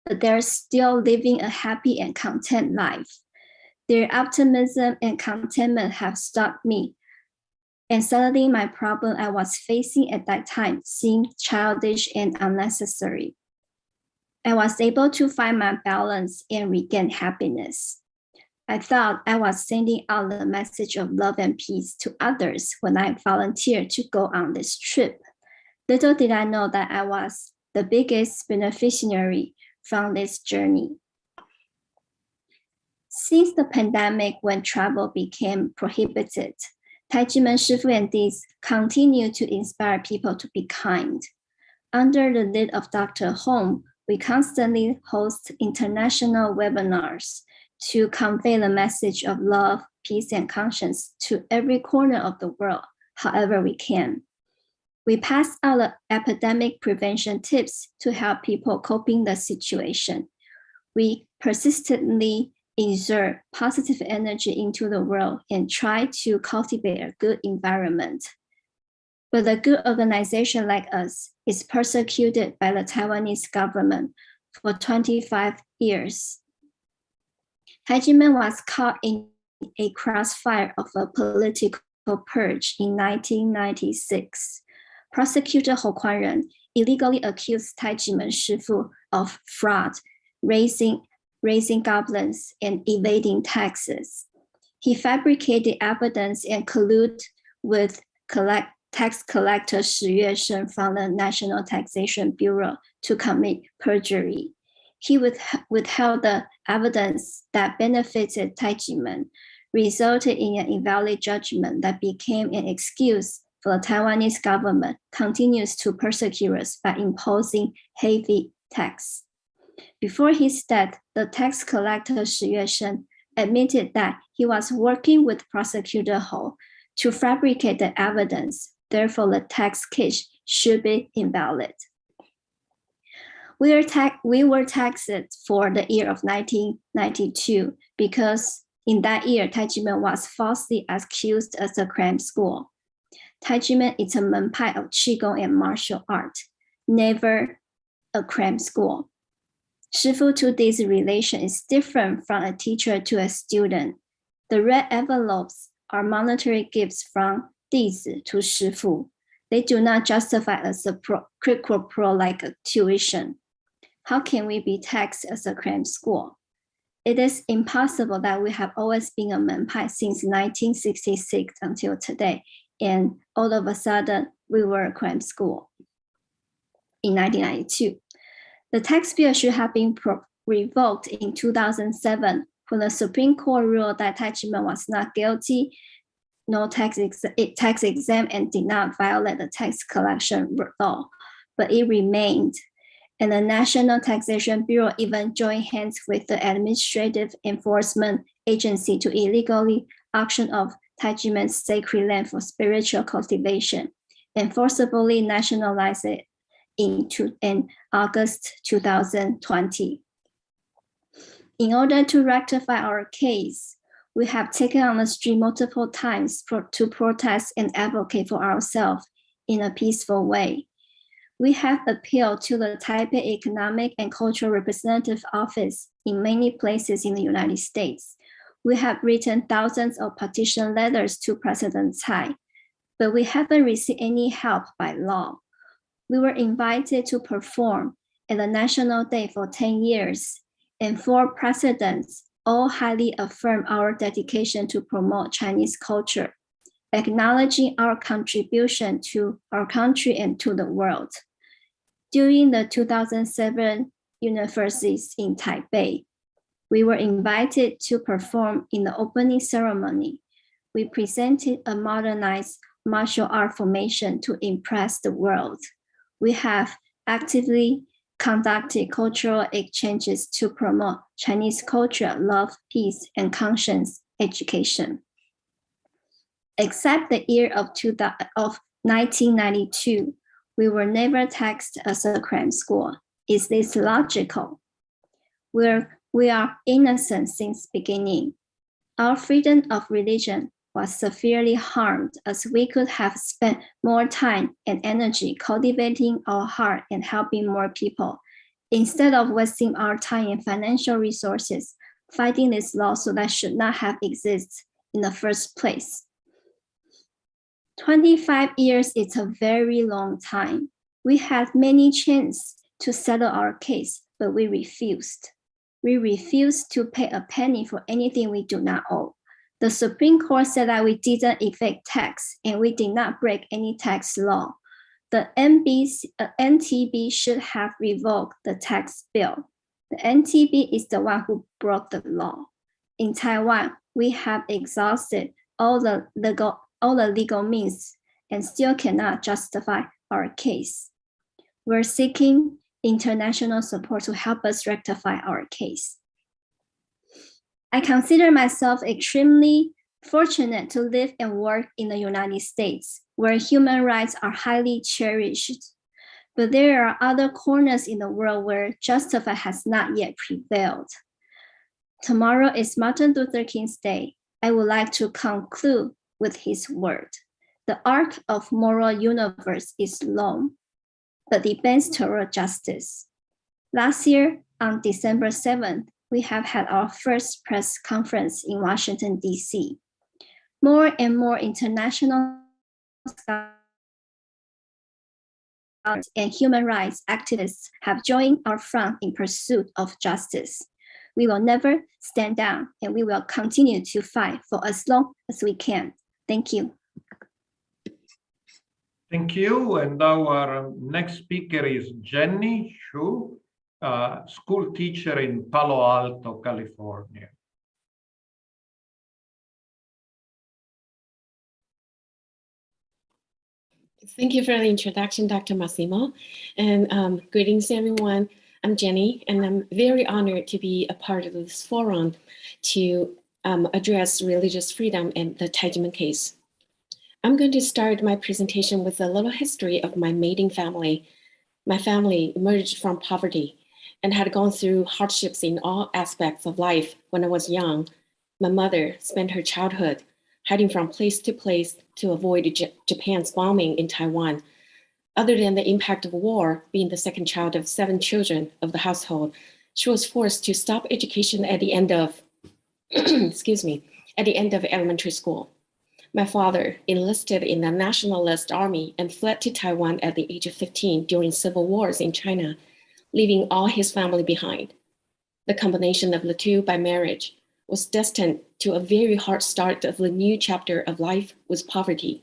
S10: but they're still living a happy and content life. Their optimism and contentment have stopped me, and suddenly my problem I was facing at that time seemed childish and unnecessary. I was able to find my balance and regain happiness. I thought I was sending out the message of love and peace to others when I volunteered to go on this trip. Little did I know that I was the biggest beneficiary from this journey. Since the pandemic, when travel became prohibited, Tai Ji Men Shifu and Diz continue to inspire people to be kind. Under the lead of Dr. Hong, we constantly host international webinars to convey the message of love, peace, and conscience to every corner of the world, however we can. We pass out the epidemic prevention tips to help people coping the situation. We persistently insert positive energy into the world and try to cultivate a good environment. But a good organization like us is persecuted by the Taiwanese government for 25 years. Tai Ji Men was caught in a crossfire of a political purge in 1996. Prosecutor Ho Kuan-ren illegally accused Tai Ji Men Shifu of fraud, raising goblins, and evading taxes. He fabricated evidence and colluded with tax collector Shi Yuesheng from the National Taxation Bureau to commit perjury. He withheld the evidence that benefited Tai Ji Men, resulted in an invalid judgment that became an excuse for the Taiwanese government continues to persecute us by imposing heavy tax. Before his death, the tax collector Shi Yuesheng admitted that he was working with prosecutor Ho to fabricate the evidence. Therefore, the tax case should be invalid. We were taxed for the year of 1992 because in that year, Tai Ji Men was falsely accused as a cram school. Tai Ji Men is a menpai of Qigong and martial art, never a cram school. Shifu to dizi relation is different from a teacher to a student. The red envelopes are monetary gifts from dizi to shifu. They do not justify as a quid pro quo like a tuition. How can we be taxed as a cram school? It is impossible that we have always been a menpai since 1966 until today, and all of a sudden we were a cram school in 1992. The tax bill should have been revoked in 2007 when the Supreme Court ruled that Tai Ji Men was not guilty, no tax exempt, and did not violate the tax collection law, but it remained. And the National Taxation Bureau even joined hands with the Administrative Enforcement Agency to illegally auction off Tai Ji Men's sacred land for spiritual cultivation and forcibly nationalize it in August 2020. In order to rectify our case, we have taken on the street multiple times to protest and advocate for ourselves in a peaceful way. We have appealed to the Taipei Economic and Cultural Representative Office in many places in the United States. We have written thousands of petition letters to President Tsai, but we haven't received any help by law. We were invited to perform at the National Day for 10 years, and 4 presidents all highly affirm our dedication to promote Chinese culture, acknowledging our contribution to our country and to the world. During the 2007 Universities in Taipei, we were invited to perform in the opening ceremony. We presented a modernized martial art formation to impress the world. We have actively conducted cultural exchanges to promote Chinese culture, love, peace, and conscience education. Except the year of 1992, we were never taxed as a cram school. Is this logical? We are innocent since beginning. Our freedom of religion was severely harmed as we could have spent more time and energy cultivating our heart and helping more people, instead of wasting our time and financial resources fighting this lawsuit that should not have existed in the first place. 25 years is a very long time. We had many chances to settle our case, but we refused. We refused to pay a penny for anything we do not owe. The Supreme Court said that we didn't evade tax and we did not break any tax law. The NTB should have revoked the tax bill. The NTB is the one who broke the law. In Taiwan, we have exhausted all the legal means and still cannot justify our case. We're seeking international support to help us rectify our case. I consider myself extremely fortunate to live and work in the United States, where human rights are highly cherished. But there are other corners in the world where justice has not yet prevailed. Tomorrow is Martin Luther King's Day. I would like to conclude with his word. The arc of moral universe is long, but it bends toward justice. Last year, on December 7th, we have had our first press conference in Washington, D.C. More and more international and human rights activists have joined our front in pursuit of justice. We will never stand down, and we will continue to fight for as long as we can. Thank you.
S1: Thank you. And our next speaker is Jenny Xu, school teacher in Palo Alto, California.
S11: Thank you for the introduction, Dr. Massimo. And greetings, everyone. I'm Jenny, and I'm very honored to be a part of this forum to address religious freedom and the Tai Ji Men case. I'm going to start my presentation with a little history of my mating family. My family emerged from poverty and had gone through hardships in all aspects of life when I was young. My mother spent her childhood hiding from place to place to avoid Japan's bombing in Taiwan. Other than the impact of war, being the second child of 7 children of the household, she was forced to stop education at the end of, at the end of elementary school. My father enlisted in the Nationalist Army and fled to Taiwan at the age of 15 during civil wars in China, leaving all his family behind. The combination of the two by marriage was destined to a very hard start of the new chapter of life with poverty.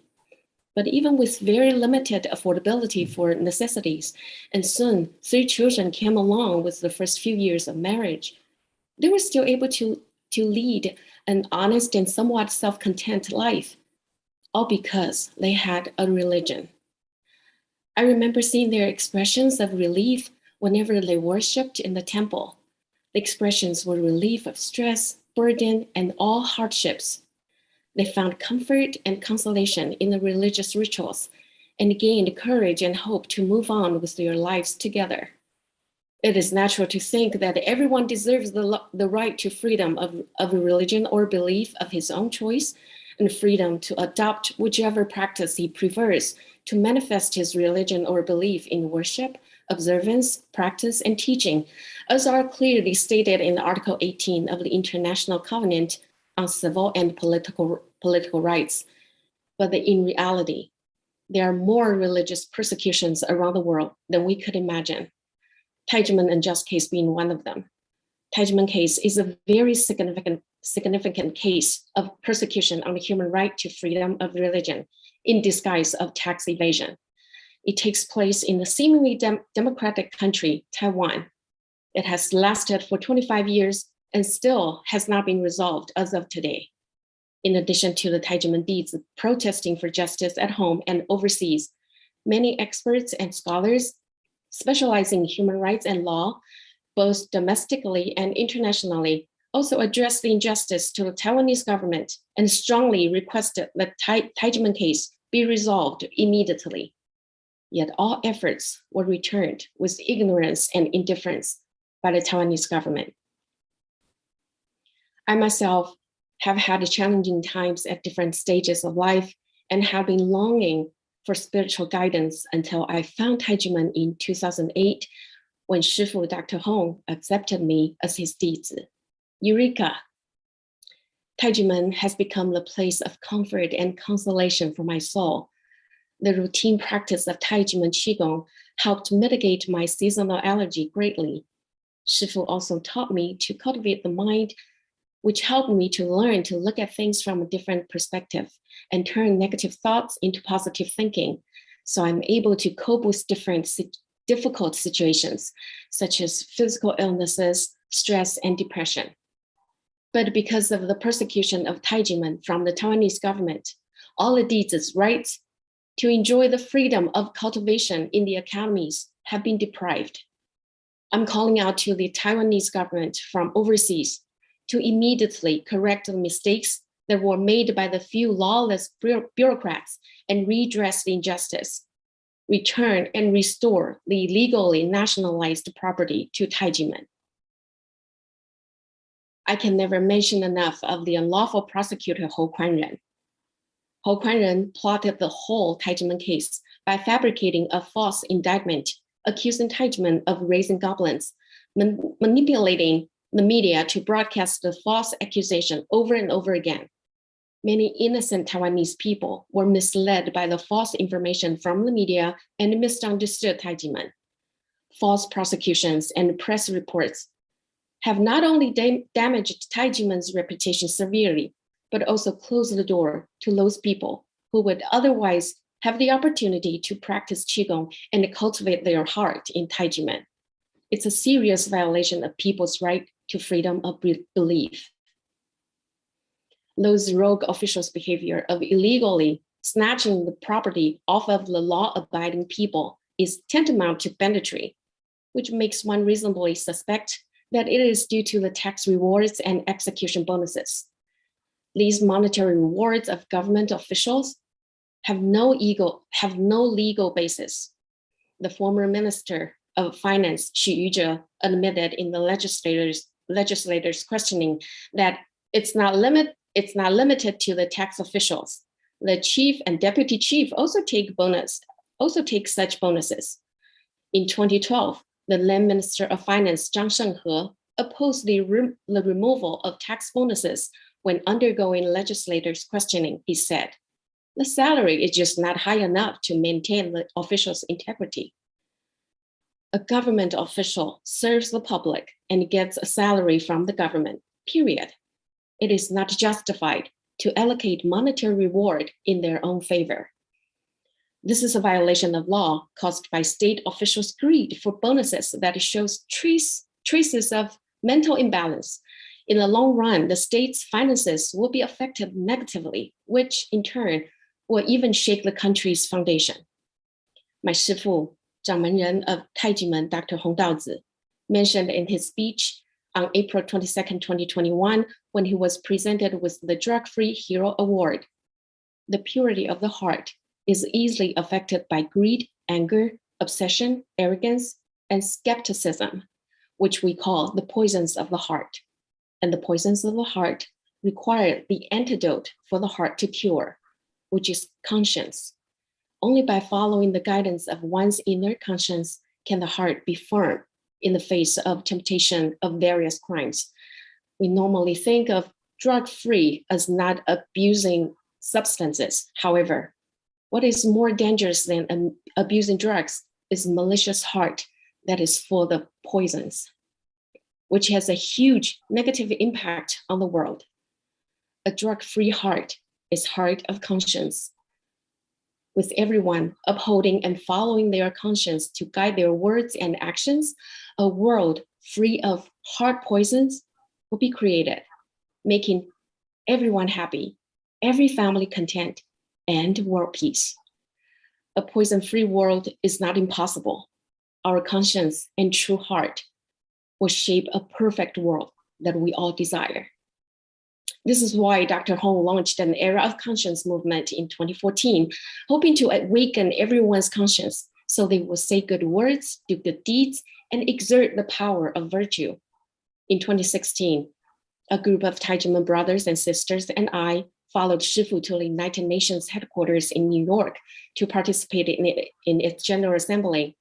S11: But even with very limited affordability for necessities, and soon 3 children came along with the first few years of marriage, they were still able to lead an honest and somewhat self-content life, all because they had a religion. I remember seeing their expressions of relief whenever they worshiped in the temple. The expressions were relief of stress, burden, and all hardships. They found comfort and consolation in the religious rituals and gained courage and hope to move on with their lives together. It is natural to think that everyone deserves the right to freedom of a religion or belief of his own choice, and freedom to adopt whichever practice he prefers to manifest his religion or belief in worship, observance, practice, and teaching, as are clearly stated in Article 18 of the International Covenant on Civil and Political Rights. But in reality, there are more religious persecutions around the world than we could imagine. Tai Ji Men unjust case being one of them. Tai Ji Men case is a very significant case of persecution on the human right to freedom of religion in disguise of tax evasion. It takes place in the seemingly democratic country, Taiwan. It has lasted for 25 years and still has not been resolved as of today. In addition to the Tai Ji Men deeds protesting for justice at home and overseas, many experts and scholars specializing in human rights and law, both domestically and internationally, also addressed the injustice to the Taiwanese government and strongly requested that Tai Ji Men case be resolved immediately. Yet all efforts were returned with ignorance and indifference by the Taiwanese government. I myself have had challenging times at different stages of life and have been longing for spiritual guidance until I found Tai Ji Men in 2008 when Shifu Dr. Hong accepted me as his dizi. Eureka! Tai Ji Men has become the place of comfort and consolation for my soul. The routine practice of Tai Ji Men Qigong helped mitigate my seasonal allergy greatly. Shifu also taught me to cultivate the mind, which helped me to learn to look at things from a different perspective and turn negative thoughts into positive thinking. So I'm able to cope with difficult situations, such as physical illnesses, stress, and depression. But because of the persecution of Tai Ji Men from the Taiwanese government, all the dizis' rights to enjoy the freedom of cultivation in the academies have been deprived. I'm calling out to the Taiwanese government from overseas to immediately correct the mistakes that were made by the few lawless bureaucrats and redress the injustice, return and restore the illegally nationalized property to Tai Ji Men. I can never mention enough of the unlawful prosecutor Hou Kuan-ren. Hou Kuan-ren plotted the whole Tai Ji Men case by fabricating a false indictment, accusing Tai Ji Men of raising goblins, manipulating the media to broadcast the false accusation over and over again. Many innocent Taiwanese people were misled by the false information from the media and misunderstood Tai Ji Men. False prosecutions and press reports have not only damaged Tai Ji Men's reputation severely, but also closed the door to those people who would otherwise have the opportunity to practice Qigong and cultivate their heart in Tai Ji Men. It's a serious violation of people's right to freedom of belief. Those rogue officials' behavior of illegally snatching the property off of the law-abiding people is tantamount to banditry, which makes one reasonably suspect that it is due to the tax rewards and execution bonuses. These monetary rewards of government officials have no legal basis. the former Minister of Finance, Xu Yuzhe, admitted in the legislators' questioning that it's not limited to the tax officials. The chief and deputy chief also take such bonuses. In 2012, the then Minister of Finance, Zhang Shenghe, opposed the removal of tax bonuses when undergoing legislators' questioning. He said, the salary is just not high enough to maintain the official's integrity. A government official serves the public and gets a salary from the government, period. It is not justified to allocate monetary reward in their own favor. This is a violation of law caused by state officials' greed for bonuses that shows traces of mental imbalance. In the long run, the state's finances will be affected negatively, which in turn will even shake the country's foundation. My shifu, Zhang of Tai Ji Men, Dr. Hong Daozi, mentioned in his speech on April 22nd, 2021, when he was presented with the Drug-Free Hero Award. The purity of the heart is easily affected by greed, anger, obsession, arrogance, and skepticism, which we call the poisons of the heart. And the poisons of the heart require the antidote for the heart to cure, which is conscience. Only by following the guidance of one's inner conscience can the heart be firm in the face of temptation of various crimes. We normally think of drug-free as not abusing substances. However, what is more dangerous than abusing drugs is malicious heart that is full of poisons, which has a huge negative impact on the world. A drug-free heart is heart of conscience, with everyone upholding and following their conscience to guide their words and actions. A world free of heart poisons will be created, making everyone happy, every family content, and world peace. A poison-free world is not impossible. Our conscience and true heart will shape a perfect world that we all desire. This is why Dr. Hong launched an Era of Conscience movement in 2014, hoping to awaken everyone's conscience so they will say good words, do good deeds, and exert the power of virtue. In 2016, a group of Tai Ji Men brothers and sisters and I followed Shifu to the United Nations headquarters in New York to participate in its General Assembly.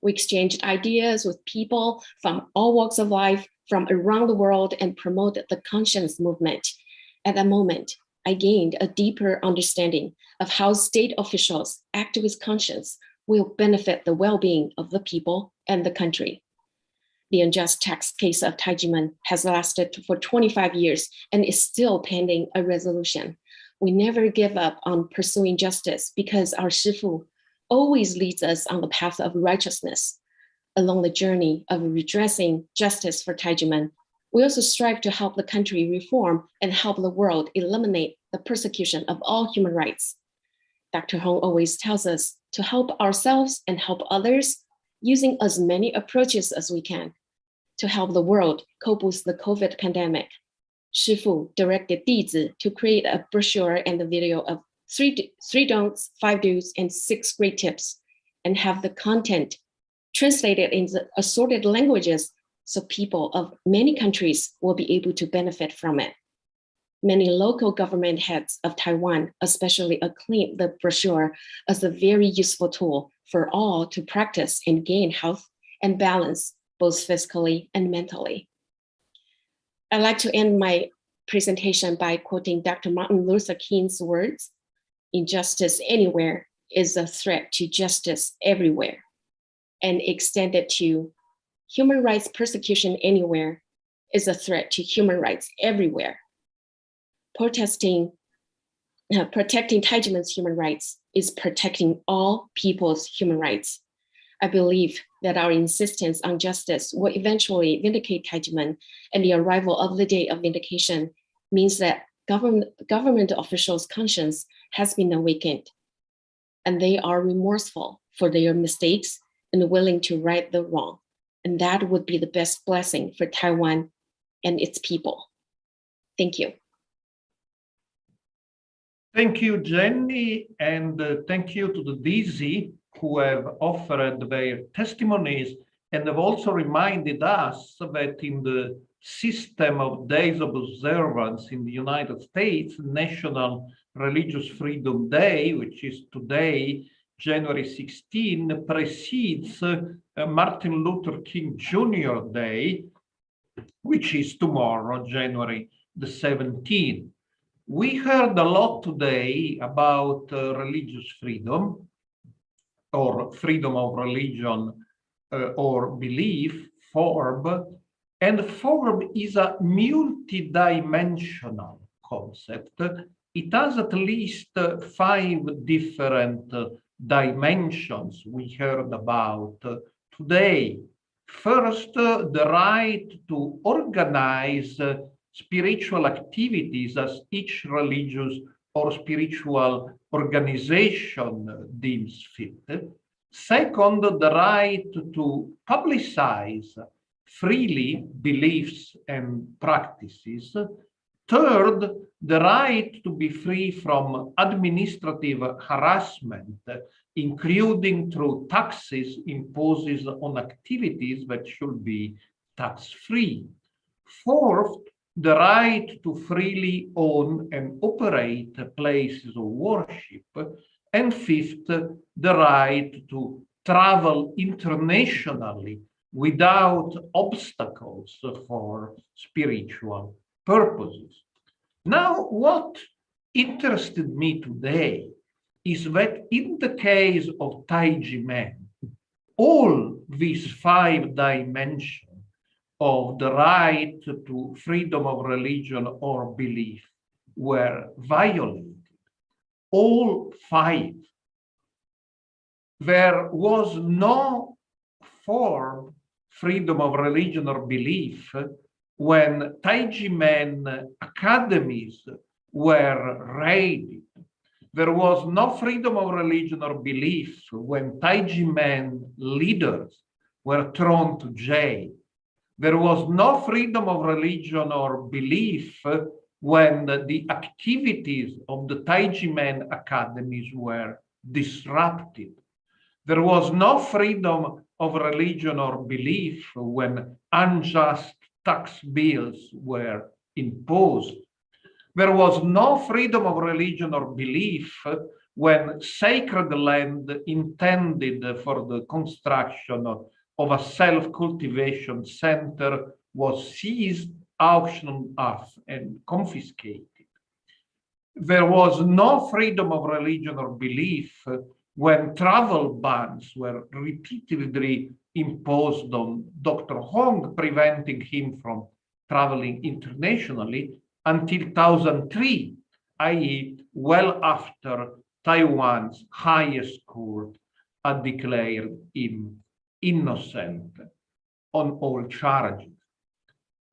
S11: We exchanged ideas with people from all walks of life from around the world and promoted the conscience movement. At that moment, I gained a deeper understanding of how state officials act with conscience will benefit the well-being of the people and the country. The unjust tax case of Tai Ji Men has lasted for 25 years and is still pending a resolution. We never give up on pursuing justice because our Shifu always leads us on the path of righteousness. Along the journey of redressing justice for Tai Ji Men, we also strive to help the country reform and help the world eliminate the persecution of all human rights. Dr. Hong always tells us to help ourselves and help others using as many approaches as we can to help the world cope with the COVID pandemic. Shifu directed Dizi to create a brochure and a video of three don'ts, 5 do's, and 6 great tips, and have the content translated into assorted languages so people of many countries will be able to benefit from it. Many local government heads of Taiwan especially acclaimed the brochure as a very useful tool for all to practice and gain health and balance, both physically and mentally. I'd like to end my presentation by quoting Dr. Martin Luther King's words, "Injustice anywhere is a threat to justice everywhere," and extended to human rights persecution anywhere is a threat to human rights everywhere. Protecting Tai Ji Men's human rights is protecting all people's human rights. I believe that our insistence on justice will eventually vindicate Tai Ji Men, and the arrival of the day of vindication means that government officials' conscience has been awakened, and they are remorseful for their mistakes and willing to right the wrong. And that would be the best blessing for Taiwan and its people. Thank you.
S1: Thank you, Jenny, and thank you to the dizi who have offered their testimonies and have also reminded us that in the system of days of observance in the United States, National Religious Freedom Day, which is today, January 16, precedes Martin Luther King Jr. Day, which is tomorrow, January the 17th. We heard a lot today about religious freedom or freedom of religion or belief, FORB, and FORB is a multidimensional concept. It has at least 5 different dimensions we heard about today. First, the right to organize spiritual activities as each religious or spiritual organization deems fit. Second, the right to publicize freely beliefs and practices. Third, the right to be free from administrative harassment, including through taxes imposed on activities that should be tax-free. Fourth, the right to freely own and operate places of worship. And fifth, the right to travel internationally without obstacles for spiritual purposes. Now, what interested me today is that in the case of Tai Ji Men, all these 5 dimensions of the right to freedom of religion or belief were violated. All 5. There was no form freedom of religion or belief when Tai Ji Men academies were raided. There was no freedom of religion or belief when Tai Ji Men leaders were thrown to jail. There was no freedom of religion or belief when the activities of the Tai Ji Men academies were disrupted. There was no freedom of religion or belief when unjust tax bills were imposed. There was no freedom of religion or belief when sacred land intended for the construction of a self-cultivation center was seized, auctioned off, and confiscated. There was no freedom of religion or belief when travel bans were repeatedly imposed on Dr. Hong, preventing him from traveling internationally until 2003, i.e., well after Taiwan's highest court had declared him innocent on all charges.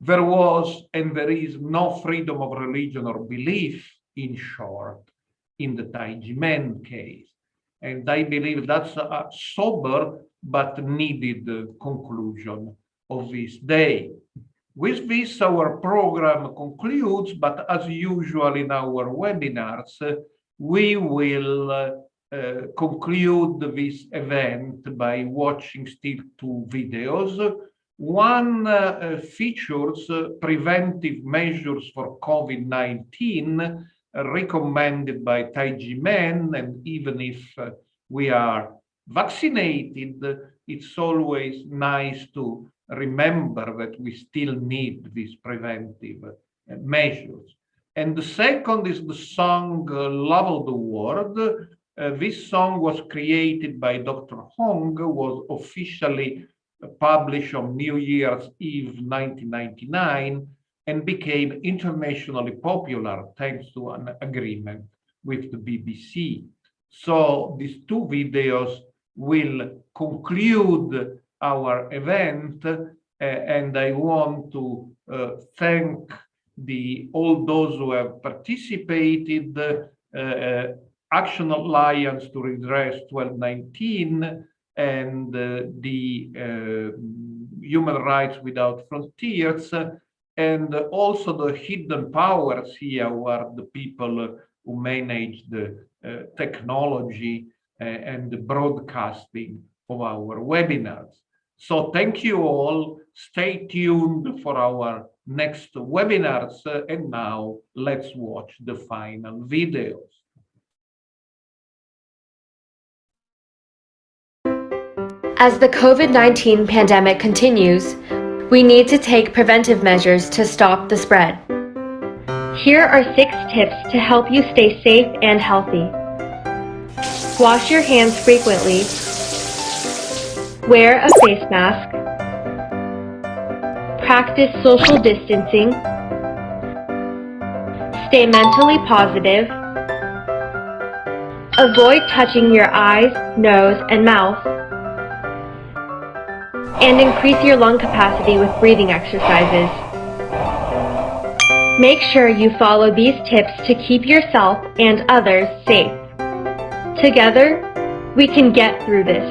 S1: There was and there is no freedom of religion or belief, in short, in the Tai Ji Men case. And I believe that's a sober but needed conclusion of this day. With this, our program concludes, but as usual in our webinars, we will conclude this event by watching still 2 videos. One features preventive measures for COVID-19 recommended by Tai Ji Men, and even if we are vaccinated, it's always nice to remember that we still need these preventive measures. And the second is the song Love of the World. This song was created by Dr. Hong, was officially published on New Year's Eve 1999, and became internationally popular thanks to an agreement with the BBC. So these 2 videos will conclude our event, and I want to thank all those who have participated, Action Alliance to Redress 1219, and the Human Rights Without Frontiers, and also the hidden powers here, who are the people who manage the technology and the broadcasting of our webinars. So thank you all. Stay tuned for our next webinars. And now let's watch the final videos.
S12: As the COVID-19 pandemic continues, we need to take preventive measures to stop the spread. Here are 6 tips to help you stay safe and healthy. Wash your hands frequently. Wear a face mask. Practice social distancing. Stay mentally positive. Avoid touching your eyes, nose, and mouth. And increase your lung capacity with breathing exercises. Make sure you follow these tips to keep yourself and others safe. Together, we can get through this.